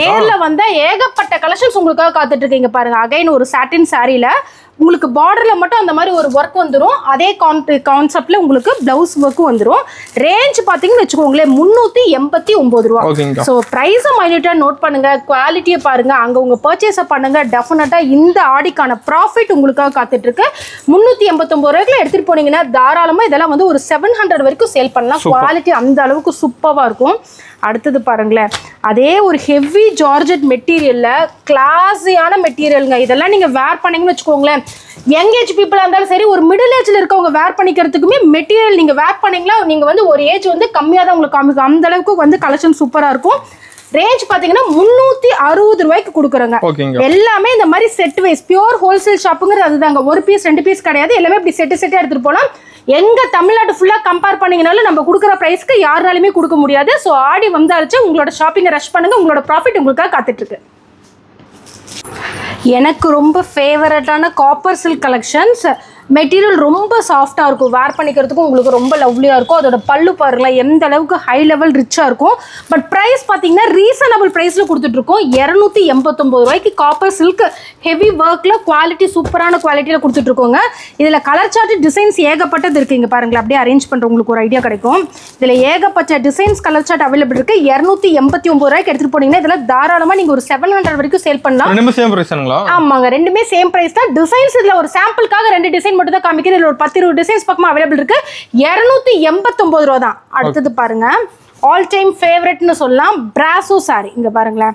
நேரில் வந்த ஏகப்பட்ட கலெக்ஷன்ஸ் உங்களுக்காக காத்துட்டு இருக்கீங்க பாருங்க. அகைன் ஒரு சாட்டின் சாரியில உங்களுக்கு பார்டரில் மட்டும் அந்த மாதிரி ஒரு ஒர்க் வந்துடும். அதே கான்செப்டில் உங்களுக்கு ப்ளவுஸ் ஒர்க்கும் வந்துடும். ரேஞ்ச் பார்த்தீங்கன்னு வச்சுக்கோங்களேன், 389 ரூபா. ஸோ ப்ரைஸை மைனியூட்டாக நோட் பண்ணுங்க, குவாலிட்டியை பாருங்க, அங்கே உங்கள் பர்ச்சேஸை பண்ணுங்க. டெஃபினட்டாக இந்த ஆடிக்கான ப்ராஃபிட் உங்களுக்காக காத்துட்டு இருக்கு. 389 ரூபாய்க்குள்ள எடுத்துகிட்டு போனீங்கன்னா தாராளமாக இதெல்லாம் வந்து ஒரு 700 வரைக்கும் சேல் பண்ணலாம். குவாலிட்டி அந்த அளவுக்கு சூப்பராக இருக்கும். அடுத்தது பாருங்களேன், அதே ஒரு ஹெவி ஜார்ஜெட் மெட்டீரியலில் கிளாஸியான மெட்டீரியலுங்க. இதெல்லாம் நீங்கள் வேர் பண்ணிங்கன்னு வச்சுக்கோங்களேன், யங் ஏஜ் பீப்புளாக இருந்தாலும் சரி, ஒரு மிடில் ஏஜில் இருக்கவங்க வேர் பண்ணிக்கிறதுக்குமே மெட்டீரியல் நீங்கள் வேர் பண்ணிங்களா நீங்கள் வந்து ஒரு ஏஜ் வந்து கம்மியாக தான் உங்களுக்கு காமிக்கும். அந்த அளவுக்கு வந்து கலெக்ஷன் சூப்பராக இருக்கும். ரேஞ்ச் பார்த்தீங்கன்னா 360 ரூபாய்க்கு கொடுக்குறோங்க. எல்லாமே இந்த மாதிரி செட் வைஸ் பியூர் ஹோல்சேல் ஷாப்புங்கிறது அதுதாங்க. ஒரு பீஸ் 2 பீஸ் கிடையாது. எல்லாமே இப்படி செட்டாக எடுத்துகிட்டு போகலாம். எங்க தமிழ்நாடு ஃபுல்லாக கம்பேர் பண்ணிங்கனாலும் நம்ம கொடுக்குற ப்ரைஸ்க்கு யாராலுமே கொடுக்க முடியாது. ஸோ ஆடி வந்தாச்சு, உங்களோட ஷாப்பிங்கை ரஷ் பண்ணுங்க. உங்களோட ப்ராஃபிட் உங்களுக்காக காத்துட்ருக்கு. எனக்கு ரொம்ப ஃபேவரட்டான காப்பர் சில்க் கலெக்ஷன்ஸ். மெட்டீரியல் ரொம்ப சாஃப்டாக இருக்கும், வேர் பண்ணிக்கிறதுக்கும் உங்களுக்கு ரொம்ப லவ்லியாக இருக்கும். அதோட பல்லு பாருங்களேன் எந்த அளவுக்கு ஹை லெவல் ரிச்சாக இருக்கும். பட் ப்ரைஸ் பார்த்தீங்கன்னா ரீசனபிள் ப்ரைஸில் கொடுத்துட்ருக்கோம். 289 ரூபாய்க்கு காப்பர் சில்க் ஹெவி ஒர்க்கில் குவாலிட்டி சூப்பரான குவாலிட்டியில் கொடுத்துட்ருக்கோங்க. இதில் கலர் சார்ட் டிசைன்ஸ் ஏகப்பட்டது இருக்குது. இங்கே பாருங்களேன், அப்படியே அரேஞ்ச் பண்ணுற உங்களுக்கு ஒரு ஐடியா கிடைக்கும். இதில் ஏகப்பட்ட டிசைன்ஸ் கலர் சார்ட் அவைலபிள் இருக்குது. 289 ரூபாய்க்கு எடுத்துகிட்டு போனீங்கன்னா இதில் தாராளமாக நீங்கள் ஒரு 700 வரைக்கும் சேல் பண்ணலாம். ஆமாங்க, ரெண்டுமே சேம் ப்ரைஸ் தான். டிசைன்ஸ் இதில் ஒரு சாம்பிளுக்காக 2 டிசைன் மட்டும் தான் காமிக்கிறேன். இதுல ஒரு 10-20 டிசைன்ஸ் பக்கமா அவைலபிள் இருக்கு. 289 ரூபா தான். அடுத்தது பாருங்க, ஆல் டைம் ஃபேவரட்னு சொல்லலாம், பிராசோ சாரி. இங்க பாருங்களேன்,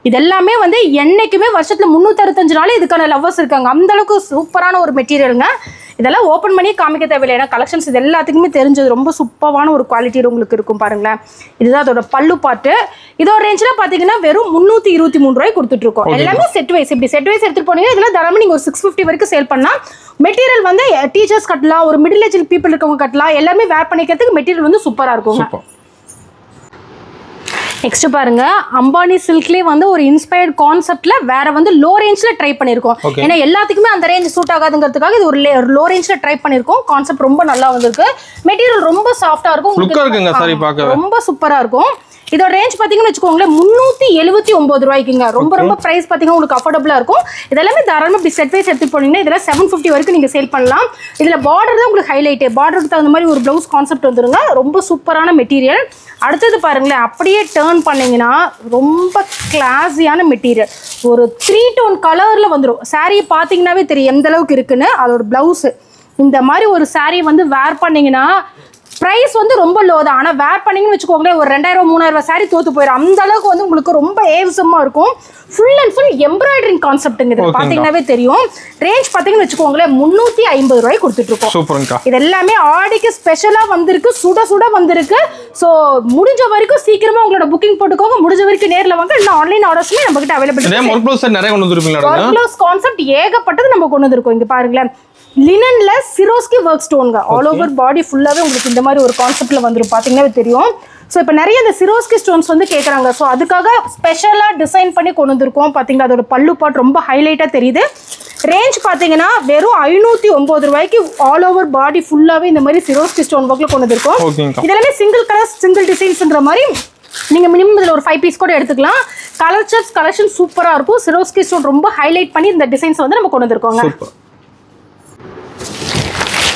இதெல்லாமே வந்து என்னைக்குமே வருஷத்துல 365 நாள் இதுக்கான லவ்வர்ஸ் இருக்காங்க. அந்த அளவுக்கு சூப்பரான ஒரு மெட்டீரியலுங்க. இதெல்லாம் ஓப்பன் பண்ணி காமிக்க தேவையில்லை, ஏன்னா கலெக்ஷன்ஸ் இது எல்லாத்துக்குமே தெரிஞ்சது. ரொம்ப சூப்பரான ஒரு குவாலிட்டியில் உங்களுக்கு இருக்கும் பாருங்களேன். இதுதான் அதோட பல்லு பாட்டு. இதோட ரேஞ்சில் பார்த்தீங்கன்னா வெறும் 323 ரூபாய் கொடுத்துட்ருக்கோம். எல்லாமே செட் வைஸ். இப்படி செட் வைஸ் எடுத்துகிட்டு போனீங்கன்னா இதெல்லாம் தாராளமாக நீங்கள் ஒரு 650 வரைக்கும் சேல் பண்ணலாம். மெட்டீரியல் வந்து டீச்சர்ஸ் கட்டலாம், ஒரு மிடில் ஏஜ் பீப்புள் இருக்கவங்க கட்டலாம். எல்லாமே வேர் பண்ணிக்கிறதுக்கு மெட்டீரியல் வந்து சூப்பராக இருக்கும். நெக்ஸ்ட் பாருங்க அம்பானி சில்க்லயே வந்து ஒரு இன்ஸ்பயர்ட் கான்செப்ட்ல வேற வந்து லோ ரேஞ்ச்ல ட்ரை பண்ணிருக்கோம். ஏன்னா எல்லாத்துக்குமே அந்த ரேஞ்ச் சூட் ஆகாதுங்கிறதுக்காக இது ஒரு லோ ரேஞ்ச்ல ட்ரை பண்ணிருக்கோம். கான்செப்ட் ரொம்ப நல்லா வந்திருக்கு. மெட்டீரியல் ரொம்ப சாஃப்டா இருக்கும். ரொம்ப சூப்பரா இருக்கும். இதோட ரேஞ்ச் பாத்தீங்கன்னு வச்சுக்கோங்களேன் 379 ரூபாய்க்குங்க. ரொம்ப பிரைஸ் பாத்தீங்கன்னா உங்களுக்கு அஃபோர்டபுளா இருக்கும். இதெல்லாமே தாராளமா இப்படி செட் வைஸ் எடுத்து போனீங்கன்னா இதெல்லாம் 750 வரைக்கும் நீங்க சேல் பண்ணலாம். இதுல பார்டர் தான் உங்களுக்கு ஹைலைட். பார்டருக்கு தகுந்த மாதிரி ஒரு பிளவுஸ் கான்செப்ட் வந்துருங்க. ரொம்ப சூப்பரான மெட்டீரியல். அடுத்தது பாருங்களேன் அப்படியே டர்ன் பண்ணீங்கன்னா ரொம்ப கிளாஸியான மெட்டீரியல். ஒரு 3 டோன் கலர்ல வந்துடும். சாரீ பாத்தீங்கன்னாவே தெரியும் எந்த அளவுக்கு இருக்குன்னு. அதோட பிளவுஸ் இந்த மாதிரி ஒரு சாரீ வந்து வேர் பண்ணீங்கன்னா பிரைஸ் வந்து ரொம்ப லோ தான். ஆனால் வேர் பண்ணிங்கன்னு வச்சுக்கோங்களேன் ஒரு 2000-3000 சாரி தோத்து போயிடும். அந்த அளவுக்கு வந்து உங்களுக்கு ரொம்ப ஏவசமாக இருக்கும். ஃபுல் அண்ட் ஃபுல் எம்ப்ராய்டரிங் கான்செப்ட்டுங்க. இது பார்த்தீங்கன்னாவே தெரியும். ரேஞ்ச் பார்த்தீங்கன்னு வச்சுக்கோங்களேன் 350 ரூபாய் கொடுத்துட்ருக்கோம். இது எல்லாமே ஆடிக்கு ஸ்பெஷலாக வந்திருக்கு. சுட சுட வந்திருக்கு. ஸோ முடிஞ்ச வரைக்கும் சீக்கிரமாக உங்களோட புக்கிங் போட்டுக்கோங்க. முடிஞ்ச வரைக்கும் நேரில் வாங்க. இல்லை ஆன்லைன் ஆர்டர்ஸுமே நம்ம கிட்ட அவைலபிள். கான்செப்ட் ஏகப்பட்டது நம்ம கொண்டு வந்திருக்கோம். இங்கே பாருங்களேன் லினன்ல சிரோஸ்கி ஒர்க் ஸ்டோன்ங்க. ஆல் ஓவர் பாடி ஃபுல்லாவே உங்களுக்கு இந்த மாதிரி ஒரு கான்செப்ட்ல வந்துரும். பாத்தீங்கன்னா தெரியும். ஸோ இப்போ நிறைய இந்த சிரோஸ்கி ஸ்டோன்ஸ் வந்து கேட்குறாங்க. ஸோ அதுக்காக ஸ்பெஷலாக டிசைன் பண்ணி கொண்டு வந்திருக்கோம். பார்த்தீங்கன்னா அதோட பல்லு பாட் ரொம்ப ஹைலைட்டாக தெரியுது. ரேஞ்ச் பார்த்தீங்கன்னா வெறும் 509 ரூபாய்க்கு ஆல் ஓவர் பாடி ஃபுல்லாகவே இந்த மாதிரி சிரோஸ்கி ஸ்டோன் ஒர்க்கில் கொண்டு வந்திருக்கோம். இதெல்லாமே சிங்கிள் கலர்ஸ் சிங்கிள் டிசைன்ஸ்ன்ற மாதிரி நீங்கள் மினிமம் இதில் ஒரு 5 பீஸ் கூட எடுத்துக்கலாம். கலர் சார்ட்ஸ் கலெக்ஷன் சூப்பராக இருக்கும். சிரோஸ்கி ஸ்டோன் ரொம்ப ஹைலைட் பண்ணி இந்த டிசைன்ஸ் வந்து நம்ம கொண்டு வந்திருக்கோங்க.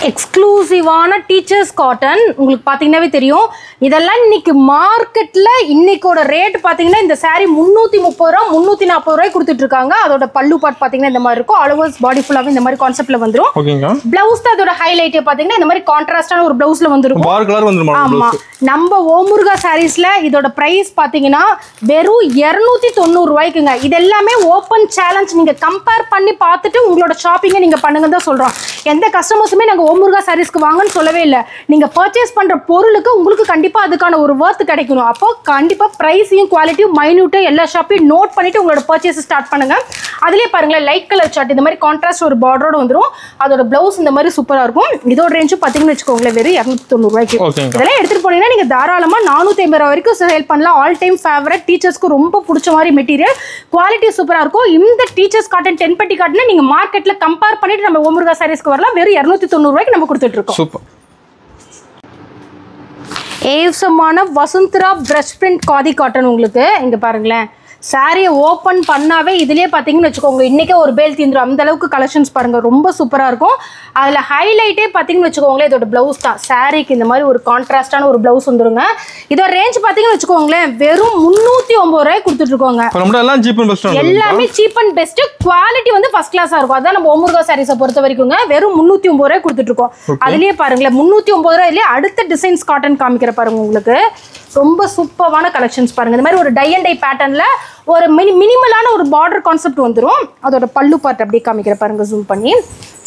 எக்ஸ்க்ளூசிவான டீச்சர்ஸ் காட்டன் உங்களுக்கு பார்த்தீங்கன்னாவே தெரியும். இதெல்லாம் இன்னைக்கு மார்க்கெட்டில் இன்னைக்கோட ரேட் பார்த்தீங்கன்னா இந்த சாரீ 330 ரூபா 340 ரூபாய் கொடுத்துட்டு இருக்காங்க. அதோட பல்லு பாட் பார்த்தீங்கன்னா இந்த மாதிரி இருக்கும். ஆல் ஓவர் பாடி ஃபுல்லாகவே இந்த மாதிரி கான்செப்ட்ல வந்துடும். பிளவுஸ் தான் அதோட ஹைலைட் பார்த்தீங்கன்னா இந்த மாதிரி கான்ட்ராஸ்டான ஒரு பிளவுஸ்ல வந்துருக்கும். ஆமா நம்ம ஓமுருகா சாரீஸ்ல இதோட பிரைஸ் பார்த்தீங்கன்னா வெறும் 290 ரூபாய்க்குங்க. இது எல்லாமே ஓப்பன் சேலஞ்ச். நீங்க கம்பேர் பண்ணி பார்த்துட்டு உங்களோட ஷாப்பிங்கை நீங்க பண்ணுங்கன்னு தான் சொல்றோம். எந்த கஸ்டமர்ஸுமே நாங்கள் ஓமுருகா சாரீஸ்க்கு வாங்கன்னு சொல்லவே இல்லை. நீங்க பர்ச்சேஸ் பண்ற பொருளுக்கு உங்களுக்கு கண்டிப்பா அதுக்கான ஒரு வர்த் கிடைக்கணும். அப்போ கண்டிப்பா பிரைஸையும் குவாலிட்டியும் மைன்யூட்டா எல்லா ஷாப்பையும் நோட் பண்ணிட்டு உங்களோட பர்ச்சேஸ் ஸ்டார்ட் பண்ணுங்க. அதுலயே பாருங்களேன் லைட் கலர் சார்ட் இந்த மாதிரி கான்ட்ராஸ்ட் ஒரு பார்டரோட வந்துடும். அதோட பிளவுஸ் இந்த மாதிரி சூப்பரா இருக்கும். இதோட ரேஞ்சும் பாத்தீங்கன்னு வச்சுக்கோங்களேன் வெறும் 290 ரூபாய்க்கு. இதெல்லாம் எடுத்துட்டு போனீங்கன்னா நீங்க தாராளமா 450 ரூபாய் வரைக்கும் சேல் பண்ணலாம். All time favourite. டீச்சர்ஸ்க்கு ரொம்ப பிடிச்ச மாதிரி மெட்டீரியல். குவாலிட்டி சூப்பரா இருக்கும். இந்த டீச்சர்ஸ் காட்டன் 10 பட்டி காட்டன் நீங்க மார்க்கெட்ல கம்பேர் பண்ணிட்டு நம்ம ஓமுருகா சாரீஸ்க்கு வரலாம். வெறும் 290 ரூபாய்க்கு நம்ம கொடுத்துட்டு இருக்கோம். சூப்பர். ஏவசமான Vasundhara brush print khadi cotton உங்களுக்கு இங்க பாருங்களேன். சாரியை ஓப்பன் பண்ணாவே இதுலேயே பார்த்தீங்கன்னு வச்சுக்கோங்க இன்றைக்கே ஒரு பேல் தீந்துடும். அந்த அளவுக்கு கலெக்ஷன்ஸ் பாருங்கள் ரொம்ப சூப்பராக இருக்கும். அதில் ஹைலைட்டே பார்த்தீங்கன்னு வச்சுக்கோங்களேன் இதோட ப்ளவுஸ் தான். சாரிக்கு இந்த மாதிரி ஒரு கான்ட்ராஸ்டான ஒரு ப்ளவுஸ் வந்துருங்க. இதோட ரேஞ்ச் பார்த்தீங்கன்னு வச்சுக்கோங்களேன் வெறும் 390 ரூபாய் கொடுத்துட்ருக்கோங்க. எல்லாமே சீப் அண்ட் பெஸ்ட். குவாலிட்டி வந்து ஃபர்ஸ்ட் கிளாஸாக இருக்கும். அதான் நம்ம ஓமுருகா சாரீஸை பொறுத்த வரைக்குங்க வெறும் 390 ரூபாய் கொடுத்துட்ருக்கோம். அதுலேயே பாருங்களேன் 390 ரூபாயிலே அடுத்த டிசைன்ஸ் காட்டன் காமிக்கிற பாருங்க உங்களுக்கு. ரொம்ப சூப்பரான கலெக்ஷன்ஸ் பாருங்க. இந்த மாதிரி ஒரு டை அண்ட் டை பேட்டர்ன்ல ஒரு மினிமலான ஒரு பார்டர் கான்செப்ட் வந்துடும். அதோட பல்லு பார்ட் அப்படியே காமிக்கிற பாருங்க ஜூம் பண்ணி.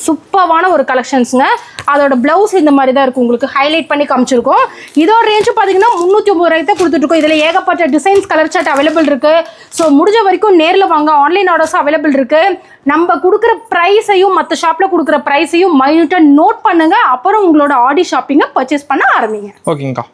சூப்பரான ஒரு கலெக்ஷன்ஸுங்க. அதோட பிளவுஸ் இந்த மாதிரி தான் இருக்கும். உங்களுக்கு ஹைலைட் பண்ணி காமிச்சிருக்கோம். இதோட ரேஞ்சு பார்த்தீங்கன்னா 390 ரூபாய்க்கு தான் கொடுத்துட்ருக்கோம். இதில் ஏகப்பட்ட டிசைன்ஸ் கலர் சார்ட் அவைலபிள் இருக்கு. ஸோ முடிஞ்ச வரைக்கும் நேரில் வாங்க. ஆன்லைன் ஆர்டர்ஸும் அவைலபிள் இருக்கு. நம்ம கொடுக்குற ப்ரைஸையும் மற்ற ஷாப்பில் கொடுக்குற ப்ரைஸையும் மைன்யூட்டாக நோட் பண்ணுங்க. அப்புறம் உங்களோட ஆடி ஷாப்பிங்கை பர்ச்சேஸ் பண்ண ஆரம்பிங்க. ஓகேங்கக்கா.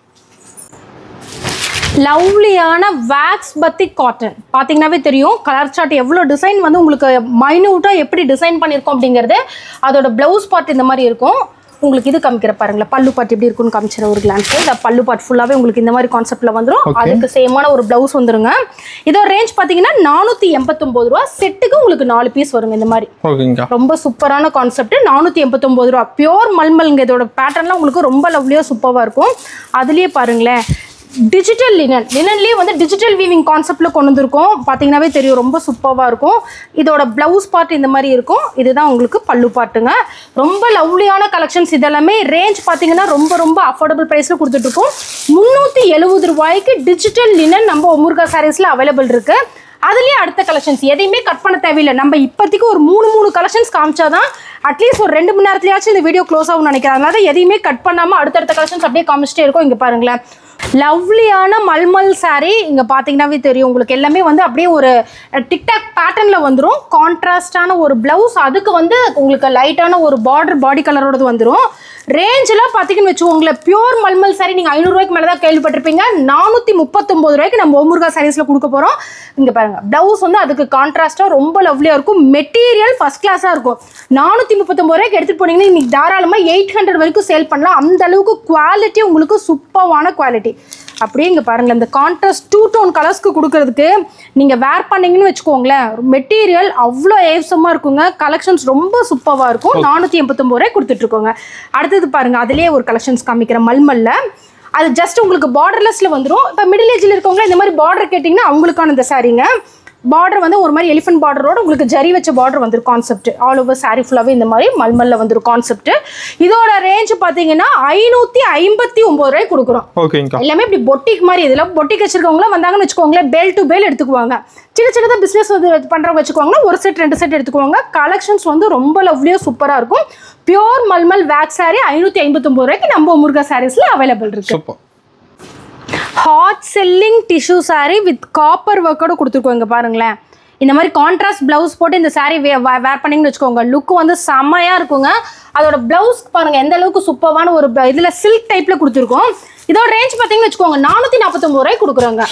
லவ்லியான வேக்ஸ் பத்திக் காட்டன் பார்த்தீங்கன்னாவே தெரியும். கலர் சார்ட் எவ்வளோ டிசைன் வந்து உங்களுக்கு மைன்யூட்டாக எப்படி டிசைன் பண்ணியிருக்கோம் அப்படிங்கிறது. அதோட ப்ளவுஸ் பார்ட் இந்த மாதிரி இருக்கும். உங்களுக்கு இது காமிக்கிற பாருங்களேன் பல்லு பாட் எப்படி இருக்குன்னு காமிச்சிட ஒரு கிளான்ஸ். இந்த பல்லு பாட் ஃபுல்லாகவே உங்களுக்கு இந்த மாதிரி கான்செப்டில் வந்துடும். அதுக்கு சேமான ஒரு ப்ளவுஸ் வந்துருங்க. இதோட ரேஞ்ச் பார்த்தீங்கன்னா 489 ரூபா. செட்டுக்கு உங்களுக்கு 4 பீஸ் வருங்க இந்த மாதிரி. ரொம்ப சூப்பரான கான்செப்ட். 489 ரூபா. பியோர் மல்மல்ங்க. இதோட பேட்டர்ன்லாம் உங்களுக்கு ரொம்ப லவ்லியாக சூப்பராக இருக்கும். அதுலேயே பாருங்களேன் டிஜிட்டல் லினன்லேயே வந்து டிஜிட்டல் வீவிங் கான்செப்டில் கொண்டு வந்திருக்கோம். பார்த்தீங்கன்னாவே தெரியும் ரொம்ப சூப்பராக இருக்கும். இதோட ப்ளவுஸ் பார்ட் இந்த மாதிரி இருக்கும். இதுதான் உங்களுக்கு பல்லு பாட்டுங்க. ரொம்ப லவ்லியான கலெக்ஷன்ஸ். இதெல்லாமே ரேஞ்ச் பார்த்தீங்கன்னா ரொம்ப ரொம்ப அஃபோர்டபுள் ப்ரைஸில் கொடுத்துட்ருக்கோம். 370 ரூபாய்க்கு டிஜிட்டல் லினன் நம்ம ஓமுருகா சாரீஸில் அவைலபிள் இருக்குது. அதுலேயே அடுத்த கலெக்ஷன்ஸ் எதையுமே கட் பண்ண தேவையில்லை. நம்ம இப்போதைக்கு ஒரு 3 கலெக்ஷன்ஸ் காமிச்சாதான் அட்லீஸ்ட் ஒரு 2 மணி நேரத்துலையாச்சும் இந்த வீடியோ க்ளோஸ் ஆகும்னு நினைக்கிறேன். அதனால எதையுமே கட் பண்ணாமல் அடுத்தடுத்த கலெக்ஷன்ஸ் அப்படியே காமிச்சிட்டே இருக்கும். இங்கே பாருங்களேன் லவ்லியான மல்மல் சாரீ. இங்கே பார்த்தீங்கன்னாவே தெரியும் உங்களுக்கு எல்லாமே வந்து அப்படியே ஒரு டிக்டாக் பேட்டர்னில் வந்துடும். கான்ட்ராஸ்டான ஒரு ப்ளவுஸ். அதுக்கு வந்து உங்களுக்கு லைட்டான ஒரு பார்டர் பாடி கலரோடது வந்துடும். ரேஞ்சில் பார்த்தீங்கன்னு வச்சுக்கோங்களேன் பியூர் மல்மல் சாரி நீங்கள் 500 ரூபாய்க்கு மேலே தான் கேள்விப்பட்டிருப்பீங்க. 439 ரூபாய்க்கு நம்ம ஓமுருகா சாரீஸில் கொடுக்க போகிறோம். இங்கே பாருங்கள் ப்ளவுஸ் வந்து அதுக்கு கான்ட்ராஸ்ட்டாக ரொம்ப லவ்லியாக இருக்கும். மெட்டீரியல் ஃபஸ்ட் கிளாஸாக இருக்கும். 439 ரூபாய்க்கு எடுத்துகிட்டு போனீங்கன்னா இன்னைக்கு தாராளமாக 800 வரைக்கும் சேல் பண்ணலாம். அந்த அளவுக்கு குவாலிட்டி உங்களுக்கு சூப்பரான குவாலிட்டி. அப்படியே இங்கே பாருங்களேன் இந்த கான்ட்ராஸ்ட் 2 டோன் கலர்ஸ்க்கு கொடுக்கறதுக்கு நீங்கள் வேர் பண்ணிங்கன்னு வச்சுக்கோங்களேன் மெட்டீரியல் அவ்வளோ ஏவசமாக இருக்குங்க. கலெக்ஷன்ஸ் ரொம்ப சூப்பராக இருக்கும். 489 ரூபாய் கொடுத்துட்ருக்கோங்க. அடுத்தது பாருங்கள் அதிலே ஒரு கலெக்ஷன்ஸ் காமிக்கிறேன் மல்மல்ல. அது ஜஸ்ட் உங்களுக்கு பார்டர்லெஸில் வந்துடும். இப்போ மிடில் ஏஜில் இருக்கவங்க இந்த மாதிரி பார்டர் கேட்டிங்கன்னா அவங்களுக்கான இந்த சாரீங்க. பார்டர் வந்து ஒரு மாதிரி எலிஃபென்ட் பார்டரோட உங்களுக்கு ஜரி வச்ச பார்டர் வந்துடும். கான்செப்ட் ஆல் ஓவர் சாரி ஃபுல்லாகவே இந்த மாதிரி மல்மல்ல வந்துடும் கான்செப்ட். இதோட ரேஞ்ச் பார்த்தீங்கன்னா 559 ரூபாய் கொடுக்குறோம். எல்லாமே இப்படி பொட்டிக் மாதிரி. இதில் பொட்டிக் வச்சிருக்கவங்களாம் வந்தாங்கன்னு வச்சுக்கோங்களேன் பேல் டு பேல் எடுத்துக்குவாங்க. சின்ன சின்னதாக பிஸ்னஸ் பண்ணுறவங்க வச்சுக்கோங்கன்னா ஒரு செட் 2 செட் எடுத்துக்குவாங்க. கலெக்ஷன்ஸ் வந்து ரொம்ப லவ்லியாக சூப்பராக இருக்கும். பியூர் மல்மல் வேக் சாரி 559 ரூபாய்க்கு நம்ம முருகா சாரீஸில் அவைலபிள் இருக்கு. Hot selling tissue sari with copper ஒர்க்கோட கொடுத்துருக்கோம். இங்கே பாருங்களேன் இந்த மாதிரி கான்ட்ராஸ்ட் ப்ளவுஸ் போட்டு இந்த சாரீ வேர் பண்ணிங்கன்னு வச்சுக்கோங்க லுக் வந்து செம்மையாக இருக்குங்க. அதோட ப்ளவுஸ் பாருங்கள் எந்த அளவுக்கு சூப்பரான ஒரு இதில் சில்க் டைப்பில் கொடுத்துருக்கோம். இதோட ரேஞ்ச் பார்த்தீங்கன்னு வச்சுக்கோங்க 449 ரூபாய் கொடுக்குறாங்க.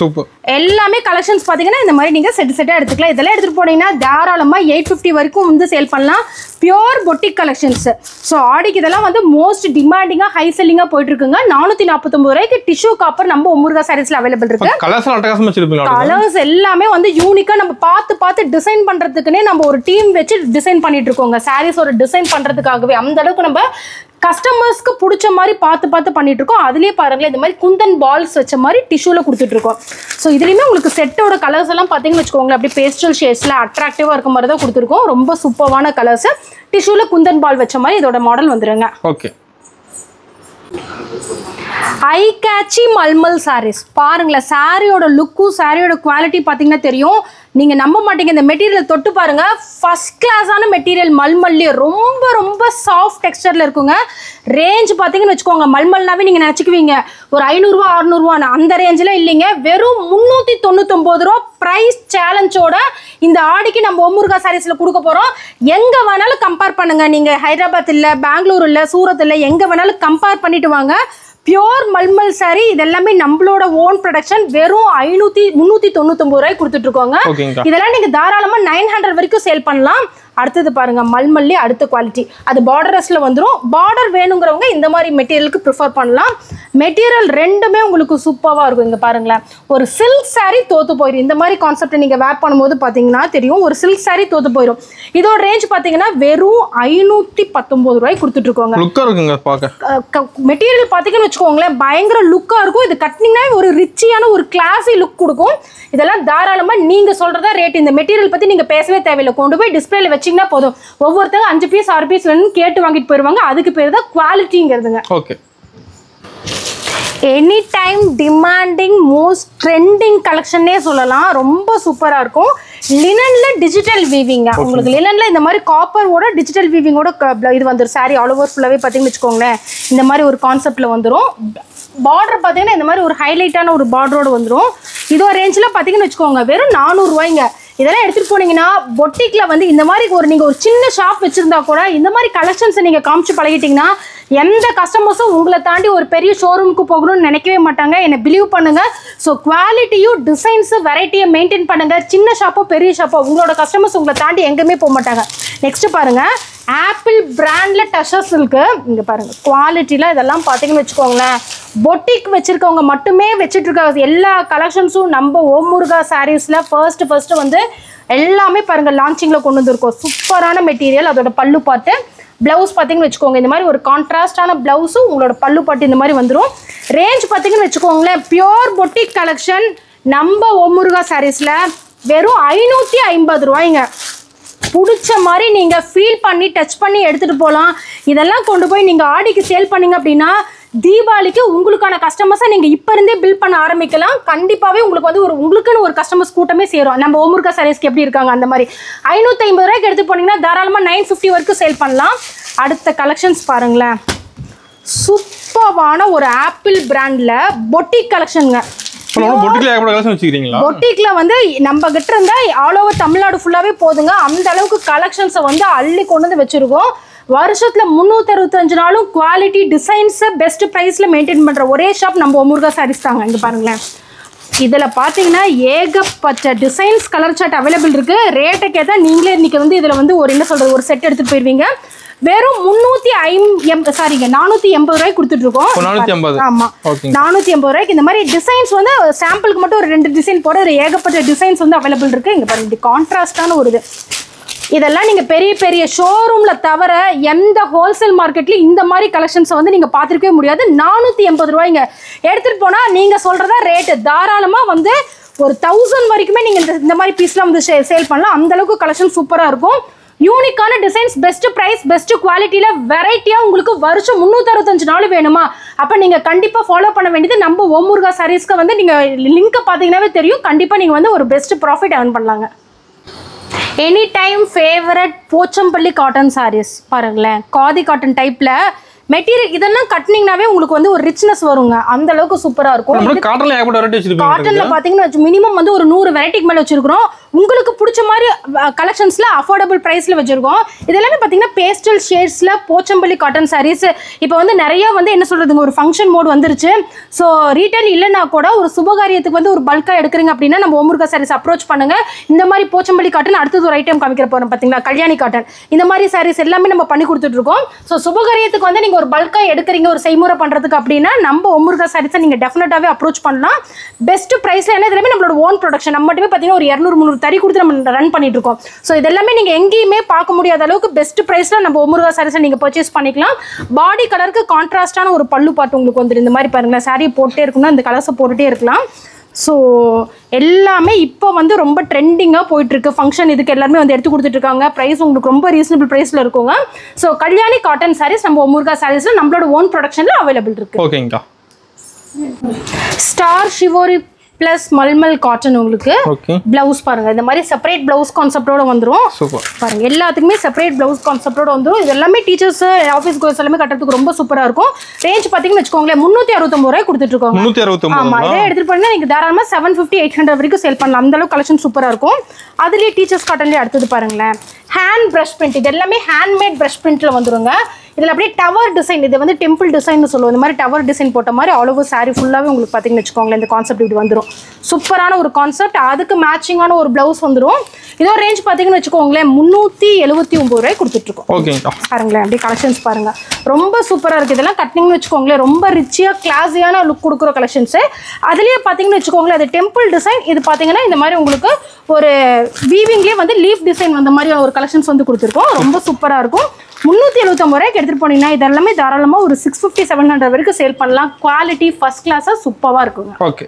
எல்லாமே கலெக்ஷன்ஸ் பார்த்தீங்கன்னா இந்த மாதிரி நீங்கள் செட்டாக எடுத்துக்கலாம். இதெல்லாம் எடுத்துகிட்டு போனீங்கன்னா தாராளமாக 850 வரைக்கும் வந்து சேல் பண்ணலாம். Pure boutique collections. ஸோ ஆடிக்கு இதெல்லாம் வந்து மோஸ்ட் டிமாண்டிங்காக ஹை செல்லிங்காக போயிட்டு இருக்குங்க. 449 ரூபாய்க்கு டிஷ்யூ காப்பர் நம்ம முருகா சாரீஸ்ல அவைலபிள் இருக்கு. கலர்ஸ் எல்லாமே வந்து யூனிக்கா நம்ம பார்த்து டிசைன் பண்றதுக்குன்னே நம்ம ஒரு டீம் வச்சு டிசைன் பண்ணிட்டு இருக்கோங்க. சாரீஸ் ஒரு டிசைன் பண்றதுக்காகவே அந்த அளவுக்கு நம்ம கஸ்டமர்ஸ்க்கு பிடிச்ச மாதிரி பார்த்து பண்ணிட்டு இருக்கோம். அதுலேயே பாருங்களேன் இந்த மாதிரி குந்தன் பால்ஸ் வச்ச மாதிரி டிஷ்யூல கொடுத்துட்டு இருக்கோம். ஸோ இதுலேயுமே உங்களுக்கு செட்டோட கலர்ஸ் எல்லாம் பார்த்தீங்கன்னு வச்சுக்கோங்களேன் அப்படியே பேஸ்டல் ஷேட்ஸ்ல அட்ராக்டிவா இருக்க மாதிரி தான் கொடுத்துருக்கோம். ரொம்ப சூப்பரான கலர்ஸ். டிஷ்யூல குந்தன் பால் வச்ச மாதிரி இதோட மாடல் வந்துருங்க. ஓகே. ஐ கேட்சி மல்மல் சாரீஸ் பாருங்களேன். சாரியோட லுக்கும் சாரியோட குவாலிட்டி பார்த்தீங்கன்னா தெரியும். நீங்கள் நம்ப மாட்டீங்க. இந்த மெட்டீரியல் தொட்டு பாருங்க. ஃபர்ஸ்ட் கிளாஸான மெட்டீரியல் மல்மல்லையே ரொம்ப ரொம்ப சாஃப்ட் டெக்ஸ்டரில் இருக்குங்க. ரேஞ்ச் பார்த்தீங்கன்னு வச்சுக்கோங்க மல்மல்னாவே நீங்கள் நினச்சிக்குவீங்க ஒரு 500 600 அந்த ரேஞ்சில் இல்லைங்க. வெறும் 399 ரூபா ப்ரைஸ் சேலஞ்சோட இந்த ஆடிக்கு நம்ம ஓமுருகா சாரீஸில் கொடுக்க போகிறோம். எங்கே வேணாலும் கம்பேர் பண்ணுங்கள். நீங்கள் ஹைதராபாத் இல்லை பெங்களூர் இல்லை சூரத் இல்லை எங்கே வேணாலும் கம்பேர் பண்ணிட்டு வாங்க. பியூர் மல்மல் சாரி இதெல்லாமே நம்மளோட ஓன் ப்ரொடக்ஷன். வெறும் 399 ரூபாய் கொடுத்துட்டு இருக்கோங்க. இதெல்லாம் நீங்க தாராளமா 900 வரைக்கும் சேல் பண்ணலாம். அடுத்தது பாருங்க மல்மல்லே அடுத்த குவாலிட்டி. அது பார்டர்ஸ்ல வந்துடும். பார்டர் வேணுங்கிறவங்க இந்த மாதிரி மெட்டீரியலுக்கு ப்ரிஃபர் பண்ணலாம். மெட்டீரியல் ரெண்டுமே உங்களுக்கு சூப்பராக இருக்கும். இங்கே பாருங்களேன் ஒரு சில்க் சாரீ தோத்து போயிடும். இந்த மாதிரி கான்செப்ட் நீங்கள் வேர் பண்ணும்போது பார்த்தீங்கன்னா தெரியும் ஒரு சில்க் சாரீ தோத்து போயிடும். இதோட ரேஞ்ச் பார்த்தீங்கன்னா வெறும் 519 ரூபாய் கொடுத்துட்டு இருக்கோங்க. மெட்டீரியல் பார்த்தீங்கன்னு வச்சுக்கோங்களேன் பயங்கர லுக்காக இருக்கும். இது கட்டினீங்கன்னா ஒரு ரிச்சியான ஒரு கிளாஸி லுக் கொடுக்கும். இதெல்லாம் தாராளமாக நீங்கள் சொல்கிறதா ரேட். இந்த மெட்டீரியல் பற்றி நீங்கள் பேசவே தேவையில்லை. கொண்டு போய் டிஸ்பிளேல வச்சிங்கன்னா போதும். ஒவ்வொருத்தங்க 5 பீஸ் 6 பீஸ் வேணும்னு கேட்டு வாங்கிட்டு போயிடுவாங்க. அதுக்கு பேர் தான் குவாலிட்டிங்கிறதுங்க. Okay. Any time demanding most trending கலெக்ஷனே சொல்லலாம். ரொம்ப சூப்பராக இருக்கும். லினன்ல டிஜிட்டல் வீவிங்க. உங்களுக்கு லினன்ல இந்த மாதிரி காப்பரோட டிஜிட்டல் வீவிங்கோட இது வந்துடும். சாரி ஆல் ஓவர் ஃபுல்லாகவே பார்த்தீங்கன்னு வச்சுக்கோங்களேன் இந்த மாதிரி ஒரு கான்செப்டில் வந்துடும். பார்டர் பார்த்தீங்கன்னா இந்த மாதிரி ஒரு ஹைலைட்டான ஒரு பார்டரோடு வந்துடும். இதோட ரேஞ்சில் பார்த்தீங்கன்னு வச்சுக்கோங்க வெறும் 400 ரூபாய்ங்க. இதெல்லாம் எடுத்துகிட்டு போனீங்கன்னா பொட்டிக்கில் வந்து இந்த மாதிரி நீங்கள் ஒரு சின்ன ஷாப் வச்சுருந்தா கூட இந்த மாதிரி கலெக்ஷன்ஸை நீங்கள் காமிச்சு பழகிட்டிங்கன்னா எந்த கஸ்டமர்ஸும் உங்களை தாண்டி ஒரு பெரிய ஷோரூமுக்கு போகணும்னு நினைக்கவே மாட்டாங்க. என்னை பிலீவ் பண்ணுங்கள். ஸோ குவாலிட்டியும் டிசைன்ஸு வெரைட்டியை மெயின்டைன் பண்ணுங்கள். சின்ன ஷாப்போ பெரிய ஷாப்போ உங்களோட கஸ்டமர்ஸ் உங்களை தாண்டி எங்கேயுமே போக மாட்டாங்க. நெக்ஸ்ட்டு பாருங்கள் ஆப்பிள் பிராண்டில் டஷர்ஸ் இருக்குது. இங்கே பாருங்கள் குவாலிட்டியில் இதெல்லாம் பார்த்தீங்கன்னு வச்சுக்கோங்களேன் பொட்டிக் வச்சுருக்கவங்க மட்டுமே வச்சுட்டு இருக்க எல்லா கலெக்ஷன்ஸும் நம்ம ஓமுருகா சாரீஸில் ஃபர்ஸ்ட் வந்து எல்லாமே பாருங்கள் லான்ச்சிங்கில் கொண்டு வந்துருக்கோம். சூப்பரான மெட்டீரியல். அதோட பல்லு பாட்டு ப்ளவுஸ் பார்த்தீங்கன்னு வச்சுக்கோங்க இந்த மாதிரி ஒரு கான்ட்ராஸ்டான ப்ளவுஸும் உங்களோட பல்லு பாட்டு இந்த மாதிரி வந்துடும். ரேஞ்ச் பார்த்தீங்கன்னு வச்சுக்கோங்களேன் பியூர் பொட்டிக் கலெக்ஷன் நம்ம ஓமுருகா சாரீஸில் வெறும் 550 ரூபாய்ங்க. பிடிச்ச மாதிரி நீங்கள் ஃபீல் பண்ணி டச் பண்ணி எடுத்துகிட்டு போகலாம். இதெல்லாம் கொண்டு போய் நீங்கள் ஆடிக்கு சேல் பண்ணிங்க அப்படின்னா தீபாவளிக்கு உங்களுக்கான கஸ்டமர்ஸை நீங்கள் இப்போ இருந்தே பில்ட் பண்ண ஆரம்பிக்கலாம். கண்டிப்பாகவே உங்களுக்கு வந்து உங்களுக்குன்னு ஒரு கஸ்டமர்ஸ் கூட்டமே சேரும். நம்ம ஓமுருகா சாரீஸ்க்கு எப்படி இருக்காங்க அந்த மாதிரி 550 ரூபாய்க்கு எடுத்து போனீங்கன்னா தாராளமாக 950 வரைக்கும் சேல் பண்ணலாம். அடுத்த கலெக்ஷன்ஸ் பாருங்களேன். சூப்பரான ஒரு ஆப்பிள் பிராண்டில் பொட்டிக் கலெக்ஷனுங்க. பொட்டிக்ல வந்து நம்ம கிட்ட இருந்தா ஆல் ஓவர் தமிழ்நாடு ஃபுல்லாவே போதுங்க. அந்த அளவுக்கு கலெக்ஷன்ஸை வந்து அள்ளி கொண்டு வந்து வச்சிருக்கோம். வருஷத்துல 365 நாளும் குவாலிட்டி டிசைன்ஸ் பெஸ்ட் பிரைஸ்ல மெயின்டைன் பண்ற ஒரே ஷாப் நம்ம ஒமுருகா சாரீஸ் தாங்க. இங்க பாருங்களேன், இதில் பார்த்தீங்கன்னா ஏகப்பட்ட டிசைன்ஸ் கலர் சார்ட் அவைலபிள் இருக்கு. ரேட்டுக்கு ஏற்ற நீங்களே இன்னைக்கு வந்து இதில் வந்து ஒரு என்ன சொல்றது ஒரு செட் எடுத்துட்டு போயிருவீங்க. வெறும் 480 ரூபாய்க்கு கொடுத்துட்டு இருக்கோம். 480. ஆமா, 480 ரூபாய்க்கு இந்த மாதிரி டிசைன்ஸ் வந்து சாம்பிளுக்கு மட்டும் ஒரு 2 டிசைன் போட ஒரு ஏகப்பட்ட டிசைன்ஸ் வந்து அவைலபிள் இருக்கு. இங்க பாருங்க, இப்படி கான்ட்ராஸ்டான ஒரு இது. இதெல்லாம் நீங்க பெரிய பெரிய ஷோரூம்ல தவிர எந்த ஹோல்சேல் மார்க்கெட்லயும் இந்த மாதிரி கலெக்ஷன்ஸ் வந்து நீங்க பார்த்துருக்கவே முடியாது. 480 ரூபாய்ங்க எடுத்துட்டு போனா நீங்க சொல்றதா ரேட்டு தாராளமா வந்து ஒரு 1000 வரைக்குமே நீங்க இந்த மாதிரி பீஸ்லாம் வந்து சேல் பண்ணலாம். அந்த அளவுக்கு கலெக்ஷன் சூப்பரா இருக்கும். யூனிக்கான டிசைன்ஸ், பெஸ்ட் பிரைஸ், பெஸ்ட் குவாலிட்டியில வெரைட்டியா உங்களுக்கு வருஷம் 365 நாள் வேணுமா? அப்ப நீங்க கண்டிப்பா ஃபாலோ பண்ண வேண்டியது நம்ம ஒமுருகா சாரீஸ்க்கு வந்து நீங்க லிங்க் பாத்தீங்கன்னாவே தெரியும். கண்டிப்பா நீங்க வந்து ஒரு பெஸ்ட் ப்ராஃபிட் earn பண்ணலாங்க. Any time favourite Pochampally cotton saris பாருங்களேன். காதி காட்டன் டைப்ல மெட்டீரியல் இதெல்லாம் கட்டினீங்கனாவே உங்களுக்கு வந்து ஒரு ரிச்னஸ் வருங்க. அந்த அளவுக்கு சூப்பரா இருக்கும். காட்டன்ல ஏகப்பட்ட வெரைட்டி வச்சிருக்கீங்க. காட்டன்ல பாத்தீங்கன்னா மினிமம் வந்து ஒரு 100 வெரைட்டிக்கு மேல வச்சிருக்கோம். உங்களுக்கு பிடிச்ச மாதிரி கலெக்ஷன்ஸ்ல அஃபோர்டபுள் பிரைஸ்ல வச்சிருக்கோம். இதெல்லாமே பாத்தீங்கன்னா பேஸ்டல் ஷேட்ஸ்ல போச்சம்பள்ளி காட்டன் சாரீஸ். இப்போ வந்து நிறைய வந்து என்ன சொல்றதுங்க ஒரு ஃபங்க்ஷன் மோட் வந்துருச்சு. ஸோ ரீட்டைல் இல்லைன்னா கூட ஒரு சுபகாரியத்துக்கு வந்து ஒரு பல்கா எடுக்கிறீங்க அப்படின்னா நம்ம ஒமுருகா சாரீஸ் அப்ரோச் பண்ணுங்க. இந்த மாதிரி போச்சம்பள்ளி காட்டன் அடுத்தது ஒரு ஐட்டம் காமிக்கிற போறோம் பாத்தீங்களா, கல்யாணி காட்டன். இந்த மாதிரி சாரீஸ் எல்லாமே நம்ம பண்ணி கொடுத்துட்டு இருக்கோம். ஸோ சுபகாரியத்துக்கு வந்து நீங்க ஒரு பல்கா எடுக்கிறீங்க ஒரு செய்முறை பண்றதுக்கு அப்படின்னா நம்ம ஒமுருகா சாரீஸை நீங்க டெஃபினட்டாவே அப்ரோச் பண்ணலாம். பெஸ்ட் பிரைஸ்ல என்ன தெரியுமே நம்மளோட ஓன் ப்ரொடக்ஷன். நம்ம மட்டுமே பாத்தீங்கன்னா ஒரு 200-300 தறி கொடுத்து நம்ம ரன் பண்ணிட்டு இருக்கோம். ஸோ இதெல்லாமே நீங்க எங்கேயுமே பார்க்க முடியாத அளவுக்கு பெஸ்ட் பிரைஸ்ல நம்ம ஒமுருகா சாரீஸை நீங்க பர்ச்சேஸ் பண்ணிக்கலாம். பாடி கலருக்கு கான்ட்ராஸ்டான ஒரு பல்லு பாட்டு உங்களுக்கு வந்துடும். இந்த மாதிரி பாருங்களேன், சாரீ போட்டுட்டே இருக்கணும், இந்த கலர்ஸை போட்டுட்டே இருக்கலாம். ஸோ எல்லாமே இப்போ வந்து ரொம்ப ட்ரெண்டிங்காக போயிட்டுருக்கு. ஃபங்க்ஷன் இதுக்கு எல்லாருமே வந்து எடுத்து கொடுத்துட்ருக்காங்க. ப்ரைஸ் உங்களுக்கு ரொம்ப ரீசனபிள் ப்ரைஸில் இருக்குங்க. ஸோ கல்யாணி காட்டன் சாரீஸ் நம்ம ஒமுருகா சாரீஸில் நம்மளோட ஓன் ப்ரொடக்ஷனில் அவைலபிள் இருக்குது. ஓகேங்கக்கா. ஸ்டார் ஷிவோரி பிளஸ் மல்மல் காட்டன் உங்களுக்கு பிளவுஸ் பாருங்க. இந்த மாதிரி செப்பரேட் பிளவுஸ் கான்செப்டோட வந்துடும். பாருங்க, எல்லாத்துக்குமே செப்பரேட் பிளவுஸ் கான்செப்டோட வந்துடும். இது எல்லாமே டீச்சர்ஸ் ஆஃபீஸ் கோர்ஸ் எல்லாமே கட்டுறதுக்கு ரொம்ப சூப்பரா இருக்கும். ரேஞ்ச் பாத்தீங்கன்னு வச்சுக்கோங்களேன் 369 ரூபாய் கொடுத்துட்டு இருக்கோம். 369. ஆமா, இதே எடுத்துட்டு போனா நீங்க தாராளமா 750-800 வரைக்கும் சேல் பண்ணலாம். அந்த அளவுக்கு கலெக்ஷன் சூப்பரா இருக்கும். அதுலயே டீச்சர்ஸ் காட்டன்லயே அடுத்தது பாருங்களேன், ஹேண்ட் பிரஷ் பிரிண்ட். இது எல்லாமே ஹேண்ட்மேட் பிரஷ் பிரிண்ட்ல வந்துருங்க. இதில் அப்படியே டவர் டிசைன், இது வந்து டெம்பிள் டிசைன் சொல்லுவோம். இந்த மாதிரி டவர் டிசைன் போட்ட மாதிரி ஆல் ஓவர் சாரி ஃபுல்லாகவே உங்களுக்கு பார்த்தீங்கன்னு வச்சுக்கோங்களேன் இந்த கான்செப்ட் இப்படி வந்துடும். சூப்பரான ஒரு கான்செப்ட். அதுக்கு மேட்சிங்கான ஒரு பிளவுஸ் வந்துடும். இதோ ரேஞ்ச் பார்த்தீங்கன்னு வச்சுக்கோங்களேன் 379 ரூபாய் கொடுத்துட்ருக்கோம். ஓகே பாருங்களேன், அப்படியே கலெக்ஷன்ஸ் பாருங்க, ரொம்ப சூப்பராக இருக்குது. இதெல்லாம் கட்டினீங்கன்னு வச்சுக்கோங்களேன் ரொம்ப ரிச்சியாக கிளாஸியான லுக் கொடுக்குற கலெக்ஷன்ஸு. அதுலேயே பார்த்தீங்கன்னு வச்சுக்கோங்களேன் அது டெம்பிள் டிசைன். இது பார்த்தீங்கன்னா இந்த மாதிரி உங்களுக்கு ஒரு வீவிங்லேயே வந்து லீஃப் டிசைன் வந்த மாதிரி ஒரு கலெக்ஷன்ஸ் வந்து கொடுத்துருக்கோம். ரொம்ப சூப்பராக இருக்கும். 379 ரூபாய்க்கு எடுத்துகிட்டு போனீங்கன்னா இதெல்லாமே தாராளமாக ஒரு 650-700 வரைக்கும் சேல் பண்ணலாம். குவாலிட்டி ஃபர்ஸ்ட் கிளாஸாக சூப்பராக இருக்குங்க. Okay,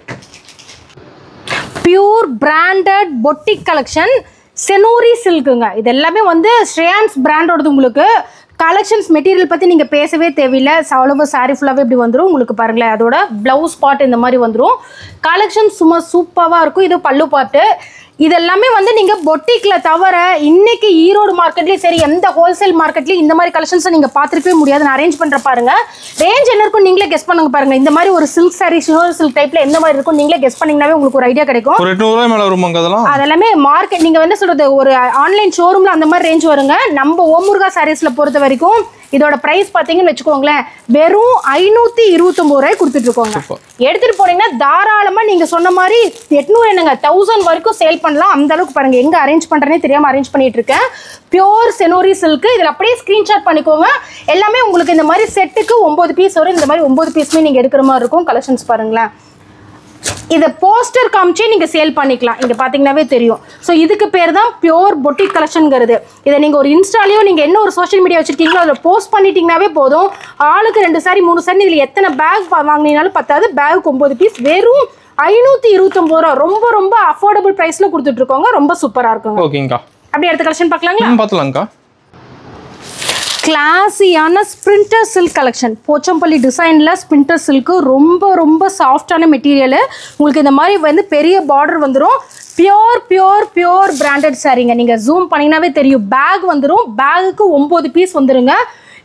pure branded boutique collection செனூரி சில்க்குங்க. இது எல்லாமே வந்து ஸ்ரேயான்ஸ் பிராண்டோடது. உங்களுக்கு கலெக்ஷன்ஸ் மெட்டீரியல் பற்றி நீங்கள் பேசவே தேவையில்லை. அவ்வளவு சாரி ஃபுல்லாகவே இப்படி வந்துடும். உங்களுக்கு பாருங்களேன் அதோட ப்ளவுஸ் பார்ட் இந்த மாதிரி வந்துடும். கலெக்ஷன் சும்மா சூப்பராக இருக்கும். இது பல்லு பார்ட்டு. இதெல்லாமே வந்து நீங்கள் பொட்டிக்கில் தவிர இன்னைக்கு ஈரோடு மார்க்கெட்லேயும் சரி எந்த ஹோல்சேல் மார்க்கெட்லேயும் இந்த மாதிரி கலெக்ஷன்ஸை நீங்கள் பார்த்துருக்கவே முடியாது. நான் அரேஞ்ச் பண்ணுற பாருங்க, ரேஞ்ச் என்ன இருக்கும் நீங்களே கெஸ் பண்ணுங்க. பாருங்க இந்த மாதிரி ஒரு சில்க் சாரி ஷிவர் சில்க் டைப்ல எந்த மாதிரி இருக்கும் நீங்களே கெஸ் பண்ணீங்கன்னாவே உங்களுக்கு ஒரு ஐடியா கிடைக்கும். அதெல்லாமே மார்க்கெட் நீங்கள் வந்து சொல்றது ஒரு ஆன்லைன் ஷோரூம்ல அந்த மாதிரி ரேஞ்ச் வருங்க. நம்ம ஒமுருகா சாரீஸ்ல பொறுத்த வரைக்கும் இதோட பிரைஸ் பார்த்தீங்கன்னு வச்சுக்கோங்களேன் வெறும் 529 ரூபாய் கொடுத்துட்டு இருக்கோங்க. எடுத்துட்டு போனீங்கன்னா தாராளமா நீங்க சொன்ன மாதிரி 800 என்னங்க 1000 வரைக்கும் சேல் பண்ணலாம். அந்த அளவுக்கு பாருங்க எங்க அரேஞ்ச் பண்றேனே தெரியாம அரேஞ்ச் பண்ணிட்டு இருக்கேன். பியூர் செனோரி சில்க். இதில் அப்படியே ஸ்கிரீன்ஷாட் பண்ணிக்கோங்க. எல்லாமே உங்களுக்கு இந்த மாதிரி செட்டுக்கு 9 பீஸ் வரும். இந்த மாதிரி 9 பீஸுமே நீங்க எடுக்கிற மாதிரி இருக்கும். கலெக்ஷன்ஸ் பாருங்களேன். இதை போஸ்டர் காமிச்சே நீங்கள் சேல் பண்ணிக்கலாம். இங்கே பார்த்தீங்கன்னாவே தெரியும். ஸோ இதுக்கு பேர் தான் பியோர் பொட்டிக் கலெக்ஷனுங்கிறது. இதை நீங்கள் ஒரு இன்ஸ்டாலையோ நீங்கள் என்ன ஒரு சோஷியல் மீடியா வச்சுருக்கீங்களோ அதில் போஸ்ட் பண்ணிட்டீங்கன்னாவே போதும். ஆளுக்கு 2 சாரி 3 சாரி இதில் எத்தனை பேக் வாங்கினீங்கனாலும் பத்தாது. பேக் 9 பீஸ் வெறும் 529 ரூபா. ரொம்ப ரொம்ப அஃபோர்டபுள் ப்ரைஸில் கொடுத்துட்ருக்கோங்க. ரொம்ப சூப்பராக இருக்கும். ஓகேங்கா, அப்படியே அடுத்த கலெக்ஷன் பார்க்கலாங்களா? பார்க்கலாங்கக்கா. கிளாஸியான ஸ்பிரிண்டர் சில்க் கலெக்ஷன். போச்சம்பள்ளி டிசைனில் ஸ்பிரிண்டர் சில்க்கு ரொம்ப ரொம்ப சாஃப்டான மெட்டீரியலு. உங்களுக்கு இந்த மாதிரி வந்து பெரிய பார்டர் வந்துடும். பியோர் பியோர் பியோர் பிராண்டட் சாரீங்க. நீங்கள் ஜூம் பண்ணிங்கனாவே தெரியும். பேக் வந்துடும். பேகுக்கு 9 பீஸ் வந்துடுங்க.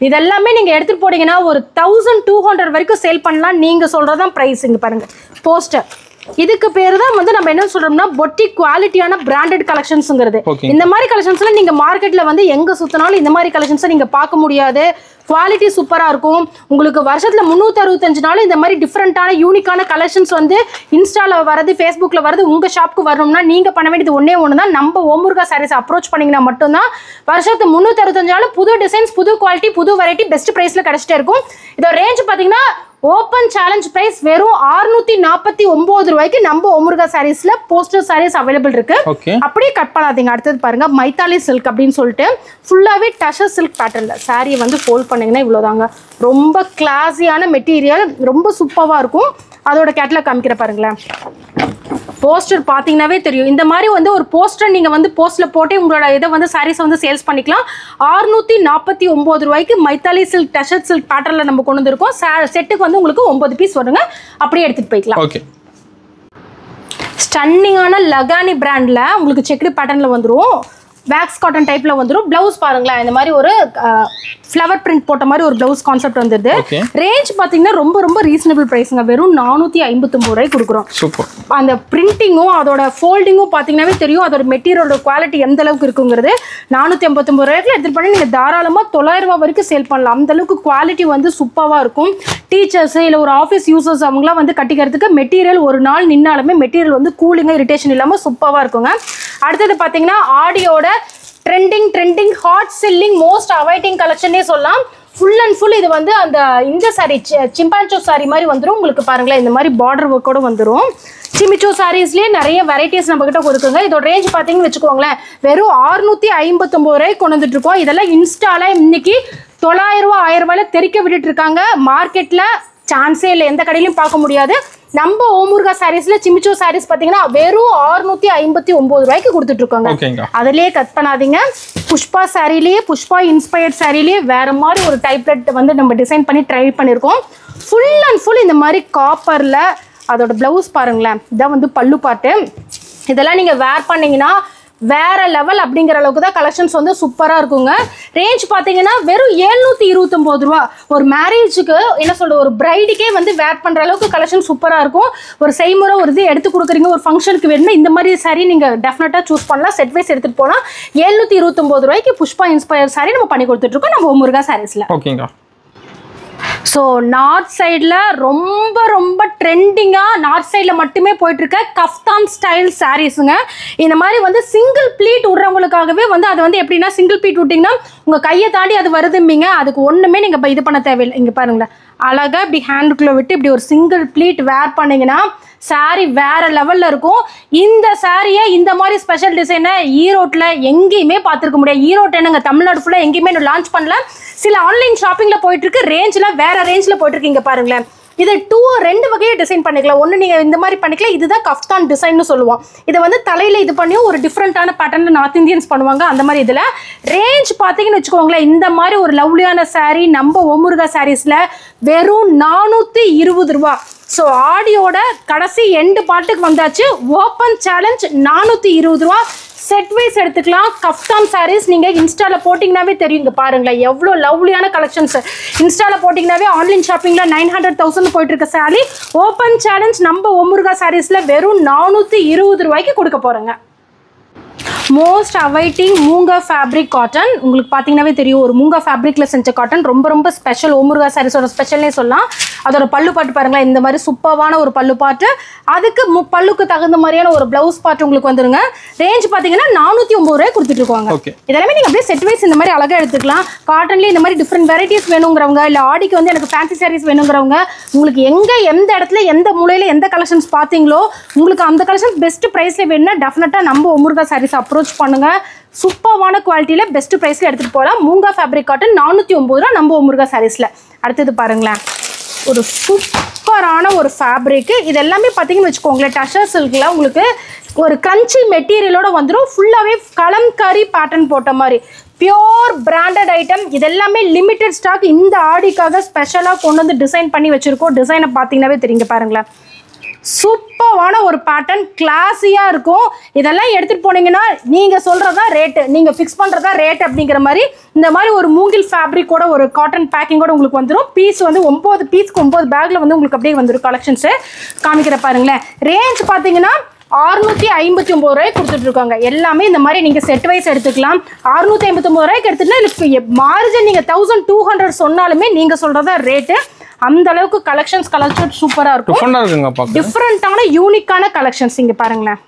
இதெல்லாமே நீங்கள் எடுத்துகிட்டு போனீங்கன்னா ஒரு 1200 வரைக்கும் சேல் பண்ணலாம். நீங்கள் சொல்கிறதான் ப்ரைஸ். இங்கே பாருங்கள் போஸ்டர் இதுக்கு பேரு தான் வந்து நம்ம என்ன சொல்றோம்னா பொட்டிக் குவாலிட்டியான பிராண்டட் கலெக்ஷன்ஸ்ங்கிறது. இந்த மாதிரி கலெக்ஷன்ஸ்ல நீங்க மார்க்கெட்ல வந்து எங்க சுத்தினாலும் இந்த மாதிரி கலெக்ஷன்ஸை நீங்க பார்க்க முடியாது. குவாலிட்டி சூப்பரா இருக்கும். உங்களுக்கு வருஷத்துல 365 நாள் இந்த மாதிரி டிஃப்ரெண்டான யூனிக்கான கலெக்ஷன்ஸ் வந்து இன்ஸ்டால வரது, ஃபேஸ்புக்ல வரது உங்க ஷாப்க்கு வரணும்னா நீங்க பண்ண வேண்டியது ஒண்ணே ஒன்று தான். நம்ம ஓமுருகா சாரீஸ் அப்ரோச் பண்ணீங்கன்னா மட்டும்தான் வருஷத்துக்கு 365 நாள் புது டிசைன்ஸ், புது குவாலிட்டி, புது வெரைட்டி பெஸ்ட் பிரைஸ்ல கிடைச்சிட்டே இருக்கும். இதோட ரேஞ்ச் பாத்தீங்கன்னா ஓப்பன் சேலஞ்ச் பிரைஸ் வெறும் 649 ரூபாய்க்கு நம்ம ஓமுருகா சாரீஸ்ல போஸ்டர் சாரீஸ் அவைலபிள் இருக்கு. அப்படியே கட் பண்ணாதீங்க. அடுத்தது பாருங்க மைத்தாலி சில்க் அப்படின்னு சொல்லிட்டு ஃபுல்லாவே டஷர் சில்க் பேட்டர்ன்ல சாரியை வந்து ஃபோல்ட் பண்ணீங்கன்னா இவ்வளவுதாங்க. ரொம்ப கிளாஸியான மெட்டீரியல், ரொம்ப சூப்பரா இருக்கும். அதோட கேட்டலாக் காமிக்கிற பாருங்களேன். போஸ்டர் பார்த்தீங்கன்னாவே தெரியும். இந்த மாதிரி வந்து ஒரு போஸ்டர் நீங்கள் வந்து போஸ்ட்டில் போட்டு உங்களோட இதை வந்து சாரீஸை வந்து சேல்ஸ் பண்ணிக்கலாம். 649 ரூபாய்க்கு மைத்தாலி சில்க் டஷர் சில்க் பேட்டர்னில் நம்ம கொண்டு வந்திருக்கோம். செட்டுக்கு வந்து உங்களுக்கு 9 பீஸ் வருங்க. அப்படியே எடுத்துகிட்டு போய்க்கலாம். ஓகே. ஸ்டன்னிங்கான லகானி பிராண்டில் உங்களுக்கு செக்குடு பேட்டர்னில் வந்துடும். வேக்ஸ் காட்டன் டைப்ல வந்துடும். பிளவுஸ் பாருங்களேன், இந்த மாதிரி ஒரு ஃப்ளவர் பிரிண்ட் போட்ட மாதிரி ஒரு பிளவுஸ் கான்செப்ட் வந்துருது. ரேஞ்ச் பாத்தீங்கன்னா ரொம்ப ரொம்ப ரீசனபிள் பிரைஸ்ங்க. வெறும் 459 ரூபாய் கொடுக்குறோம். அந்த பிரிண்டிங்கும் அதோட ஃபோல்டிங்கும் பாத்தீங்கன்னாவே தெரியும் அதோட மெட்டீரியலோட குவாலிட்டி எந்த அளவுக்கு இருக்குங்கிறது. 459 ரூபாய்க்கு எடுத்துட்டு பண்ணி நீங்க தாராளமா 900 ரூபாய் வரைக்கும் சேல் பண்ணலாம். அந்த அளவுக்கு குவாலிட்டி வந்து சூப்பரா இருக்கும். டீச்சர்ஸ் இல்ல ஒரு ஆஃபீஸ் யூசர்ஸ் அவங்களாம் வந்து கட்டிக்கிறதுக்கு மெட்டீரியல் ஒரு நாள் நின்னாலுமே மெட்டீரியல் வந்து கூலிங்கா இரிட்டேஷன் இல்லாம சூப்பரா இருக்குங்க. அடுத்தது பாத்தீங்கன்னா ஆடியோட trending hot selling most awaiting கலெக்ஷனே சொல்லலாம். ஃபுல் அண்ட் ஃபுல் இது வந்து அந்த இந்த சாரி சிம்பான்சோ சாரி மாதிரி வந்துடும். உங்களுக்கு பாருங்களேன் இந்த மாதிரி பார்டர் ஒர்க்கோட வந்துடும். சிமிச்சோ சாரீஸ்லேயே நிறைய வெரைட்டிஸ் நம்ம கிட்ட கொடுக்குங்க. இதோட ரேஞ்ச் பார்த்தீங்கன்னு வச்சுக்கோங்களேன், வெறும் 659 ரூபாய்க்கு கொண்டு வந்துட்டு இருக்கோம். இதெல்லாம் இன்ஸ்டால இன்னைக்கு 900 ரூபாய் 1000 ரூபாயில தெரிக்க விட்டுட்டு இருக்காங்க. மார்க்கெட்ல சான்ஸே இல்லை, எந்த கடையிலும் பார்க்க முடியாது. நம்ம ஓமுருகா சாரீஸ்ல சிமிச்சோ சாரீஸ் பாத்தீங்கன்னா வெறும் 659 ரூபாய்க்கு கொடுத்துட்டு இருக்கோங்க. அதுலயே கட் பண்ணாதீங்க. புஷ்பா சாரிலேயே புஷ்பா இன்ஸ்பயர்ட் சாரிலேயே வேற மாதிரி ஒரு டைப்லெட் வந்து நம்ம டிசைன் பண்ணி ட்ரை பண்ணியிருக்கோம். ஃபுல் அண்ட் ஃபுல் இந்த மாதிரி காப்பர்ல. அதோட பிளவுஸ் பாருங்களேன், இதான் வந்து பல்லு பாட்டு. இதெல்லாம் நீங்க வேர் பண்ணீங்கன்னா வேற லெவல் அப்படிங்கிற அளவுக்கு தான் கலெக்ஷன்ஸ் வந்து சூப்பரா இருக்குங்க. ரேஞ்ச் பாத்தீங்கன்னா வெறும் 729 ரூபா. ஒரு மேரேஜுக்கு என்ன சொல்ற ஒரு பிரைடுக்கே வந்து வேர் பண்ற அளவுக்கு கலெக்ஷன் சூப்பரா இருக்கும். ஒரு செய்முறை ஒரு இது எடுத்து கொடுக்குறீங்க, ஒரு ஃபங்க்ஷனுக்கு வேணும்னா இந்த மாதிரி சாரி நீங்க டெஃபினட்டா சூஸ் பண்ணலாம். செட் வைஸ் எடுத்துட்டு போனா 729 ரூபாய்க்கு புஷ்பா இன்ஸ்பயர் சாரி நம்ம பண்ணி கொடுத்துட்டு இருக்கோம் நம்ம ஓமுருகா சாரீஸ்ல. ஓகேங்க. ஸோ நார்த் சைடில் ரொம்ப ரொம்ப ட்ரெண்டிங்காக நார்த் சைடில் மட்டுமே போயிட்டுருக்க கஃப்தான் ஸ்டைல் சாரீஸுங்க. இந்த மாதிரி வந்து சிங்கிள் ப்ளீட் விட்றவங்களுக்காகவே வந்து அது வந்து எப்படின்னா சிங்கிள் ப்ளீட் விட்டிங்கன்னா உங்கள் கையை தாண்டி அது வருதும்பிங்க. அதுக்கு ஒன்றுமே நீங்கள் இப்போ இது பண்ண தேவையில்லை. இங்கே பாருங்களேன், அழகாக இப்படி ஹேண்டுக்குள்ளே விட்டு இப்படி ஒரு சிங்கிள் ப்ளீட் வேர் பண்ணிங்கன்னா சாரி வேற லெவலில் இருக்கும். இந்த சாரியை இந்த மாதிரி ஸ்பெஷல் டிசைனை ஈரோட்டில் எங்கேயுமே பார்த்துருக்க முடியாது. ஈரோட்டு என்னங்க தமிழ்நாடு ஃபுல்லாக எங்கேயுமே இன்னும் லான்ச் பண்ணல. சில ஆன்லைன் ஷாப்பிங்கில் போயிட்டுருக்கு, ரேஞ்சில் வேற ரேஞ்சில் போயிட்டுருக்கு. இங்கே பாருங்களேன், இது ரெண்டு வகையை டிசைன் பண்ணிக்கலாம். ஒன்று நீங்கள் இந்த மாதிரி பண்ணிக்கலாம், இதுதான் கஃப்தான் டிசைன்னு சொல்லுவோம். இதை வந்து தலையில் இது பண்ணியும் ஒரு டிஃப்ரெண்ட்டான பேட்டர்னில் நார்த் இந்தியன்ஸ் பண்ணுவாங்க. அந்த மாதிரி இதில் ரேஞ்ச் பார்த்தீங்கன்னு வச்சுக்கோங்களேன், இந்த மாதிரி ஒரு லவ்லியான சாரீ நம்ம ஓமுருகா சாரீஸில் வெறும் 420 ரூபா. ஸோ ஆடியோட கடைசி எண்டு பாட்டுக்கு வந்தாச்சு. ஓப்பன் சேலஞ்ச் 420 ரூபா. செட் வைஸ் எடுத்துக்கலாம். கஃப்தான் சாரீஸ் நீங்கள் இன்ஸ்டாவில் போட்டிங்கனாவே தெரியும். இங்கே பாருங்களேன் எவ்வளோ லவ்லியான கலெக்ஷன்ஸ். இன்ஸ்டாவில் போட்டிங்கனாவே ஆன்லைன் ஷாப்பிங்கில் 900,000 போயிட்டு இருக்க சாரி ஓப்பன் சேலஞ்ச் நம்ம ஓமுருகா சாரீஸில் வெறும் 420 ரூபாய்க்கு கொடுக்க போகிறோங்க. Most awaiting moonga fabric cotton. உங்களுக்கு பார்த்தீங்கன்னாவே தெரியும், ஒரு மூங்கா ஃபேப்ரிக்கில் செஞ்ச காட்டன் ரொம்ப ரொம்ப ஸ்பெஷல். ஓமுருகா சாரீஸோட ஸ்பெஷல்னே சொல்லலாம். அதோட பல்லு பாட்டு பாருங்களேன், இந்த மாதிரி சூப்பரான ஒரு பல்லு பாட்டு. அதுக்கு பல்லுக்கு தகுந்த மாதிரியான ஒரு பிளவுஸ் பாட்டு உங்களுக்கு வந்துருங்க. ரேஞ்ச் பார்த்தீங்கன்னா 409 ரூபாய் கொடுத்துட்டு இருக்காங்க. இதெல்லாமே நீங்கள் அப்படியே செட் வைஸ் இந்த மாதிரி அழகாக எடுத்துக்கலாம். காட்டன்லேயே இந்த மாதிரி டிஃப்ரெண்ட் வெரைட்டிஸ் வேணுங்கிறவங்க, இல்லை ஆடிக்கு வந்து எனக்கு ஃபேன்சி சாரீஸ் வேணுங்கிறவங்க, உங்களுக்கு எங்கே எந்த இடத்துல எந்த மூலையில் எந்த கலெக்ஷன்ஸ் பார்த்தீங்களோ உங்களுக்கு அந்த கலெக்ஷன்ஸ் பெஸ்ட் ப்ரைஸில் வேணும்னா டெஃபினட்டாக நம்ம ஓமுருகா சாரீஸ் அப்ரோச் பண்ணுங்க. சூப்பரான குவாலிட்டியில் பெஸ்ட் ப்ரைஸில் எடுத்துகிட்டு போகலாம். மூங்கா ஃபேப்ரிக் காட்டன் 409 ரூபா நம்ம ஓமுருகா சாரீஸில். அடுத்தது பாருங்களேன், ஒரு சூப்பரான ஒரு ஃபேப்ரிக்கு. இது எல்லாமே பார்த்தீங்கன்னு வச்சுக்கோங்களேன், டஷர் சில்கில் உங்களுக்கு ஒரு கிரன்ச்சி மெட்டீரியலோட வந்துடும். ஃபுல்லாகவே கலம்காரி பேட்டர்ன் போட்ட மாதிரி பியோர் பிராண்டட் ஐட்டம். இது எல்லாமே லிமிடெட் ஸ்டாக். இந்த ஆடிக்காக ஸ்பெஷலாக கொண்டு வந்து டிசைன் பண்ணி வச்சுருக்கோம். டிசைனை பார்த்தீங்கன்னாவே தெரியுங்க பாருங்களேன், சூப்பரான ஒரு பேட்டர்ன், கிளாஸியாக இருக்கும். இதெல்லாம் எடுத்துகிட்டு போனீங்கன்னா நீங்கள் சொல்கிறதா ரேட்டு, நீங்கள் ஃபிக்ஸ் பண்ணுறதா ரேட் அப்படிங்கிற மாதிரி இந்த மாதிரி ஒரு மூங்கில் ஃபேப்ரிக்கோட ஒரு காட்டன் பேக்கிங்கோட உங்களுக்கு வந்துடும். பீஸ் வந்து 9 பீஸ்க்கு 9 பேக்கில் வந்து உங்களுக்கு அப்படியே வந்துடும். கலெக்ஷன்ஸு காமிக்கிற பாருங்களேன். ரேஞ்ச் பார்த்தீங்கன்னா 659 ரூபாய் கொடுத்துட்ருக்காங்க. எல்லாமே இந்த மாதிரி நீங்கள் செட் வைஸ் எடுத்துக்கலாம். 659 ரூபாய்க்கு எடுத்துகிட்டா இதுக்கு மார்ஜின் நீங்கள் 1200 சொன்னாலுமே நீங்கள் சொல்கிறதா ரேட்டு. அந்த அளவுக்கு கலெக்ஷன்ஸ் சூப்பராக இருக்கும். டிஃப்ரெண்ட்டான யூனிக்கான கலெக்ஷன்ஸ் இங்கே பாருங்களேன்.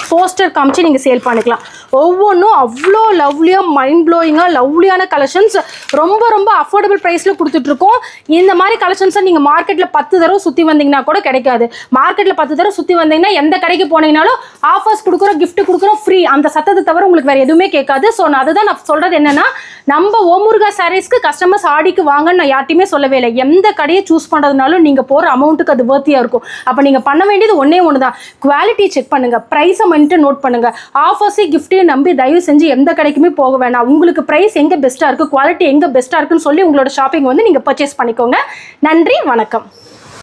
போஸ்டர் காமிச்சு நீங்கள் சேல் பண்ணிக்கலாம். ஒவ்வொன்றும் அவ்வளோ லவ்லியாக மைண்ட் ப்ளோயிங்காக லவ்லியான கலெக்ஷன்ஸ், ரொம்ப ரொம்ப அஃபோர்டபுள் ப்ரைஸில் கொடுத்துட்ருக்கோம். இந்த மாதிரி கலெக்ஷன்ஸை நீங்கள் மார்க்கெட்டில் 10 தடவை சுற்றி வந்தீங்கன்னா கூட கிடைக்காது. மார்க்கெட்டில் 10 தடவை சுற்றி வந்தீங்கன்னா எந்த கடைக்கு போனீங்கனாலும் ஆஃபர்ஸ் கொடுக்குறோம், கிஃப்ட் கொடுக்குறோம், ஃப்ரீ, அந்த சத்தத்தை தவிர உங்களுக்கு வேறு எதுவுமே கேட்காது. ஸோ அதுதான் நான் சொல்கிறது என்னென்னா, நம்ம ஓமுருகா சாரீஸ்க்கு கஸ்டமர்ஸ் ஆடிக்கு வாங்கன்னு நான் யார்ட்டையுமே சொல்லவே இல்லை. எந்த கடையை சூஸ் பண்ணுறதுனாலும் நீங்கள் போகிற அமௌண்ட்டுக்கு அது வர்த்தியாக இருக்கும். அப்போ நீங்கள் பண்ண வேண்டியது ஒன்றே ஒன்று தான், குவாலிட்டி செக் பண்ணுங்கள், ப்ரைஸை நோட் பண்ணுங்க. ஆஃபர்ஸை கிஃப்ட்டையும் நம்பி தயவு செஞ்சு எந்த கடைக்குமே போக வேணாம். உங்களுக்கு பிரைஸ் எங்க பெஸ்டா இருக்கு, குவாலிட்டி எங்க பெஸ்டா இருக்குன்னு சொல்லி உங்களோட ஷாப்பிங் வந்து நீங்க பர்ச்சேஸ் பண்ணிக்கோங்க. நன்றி, வணக்கம்.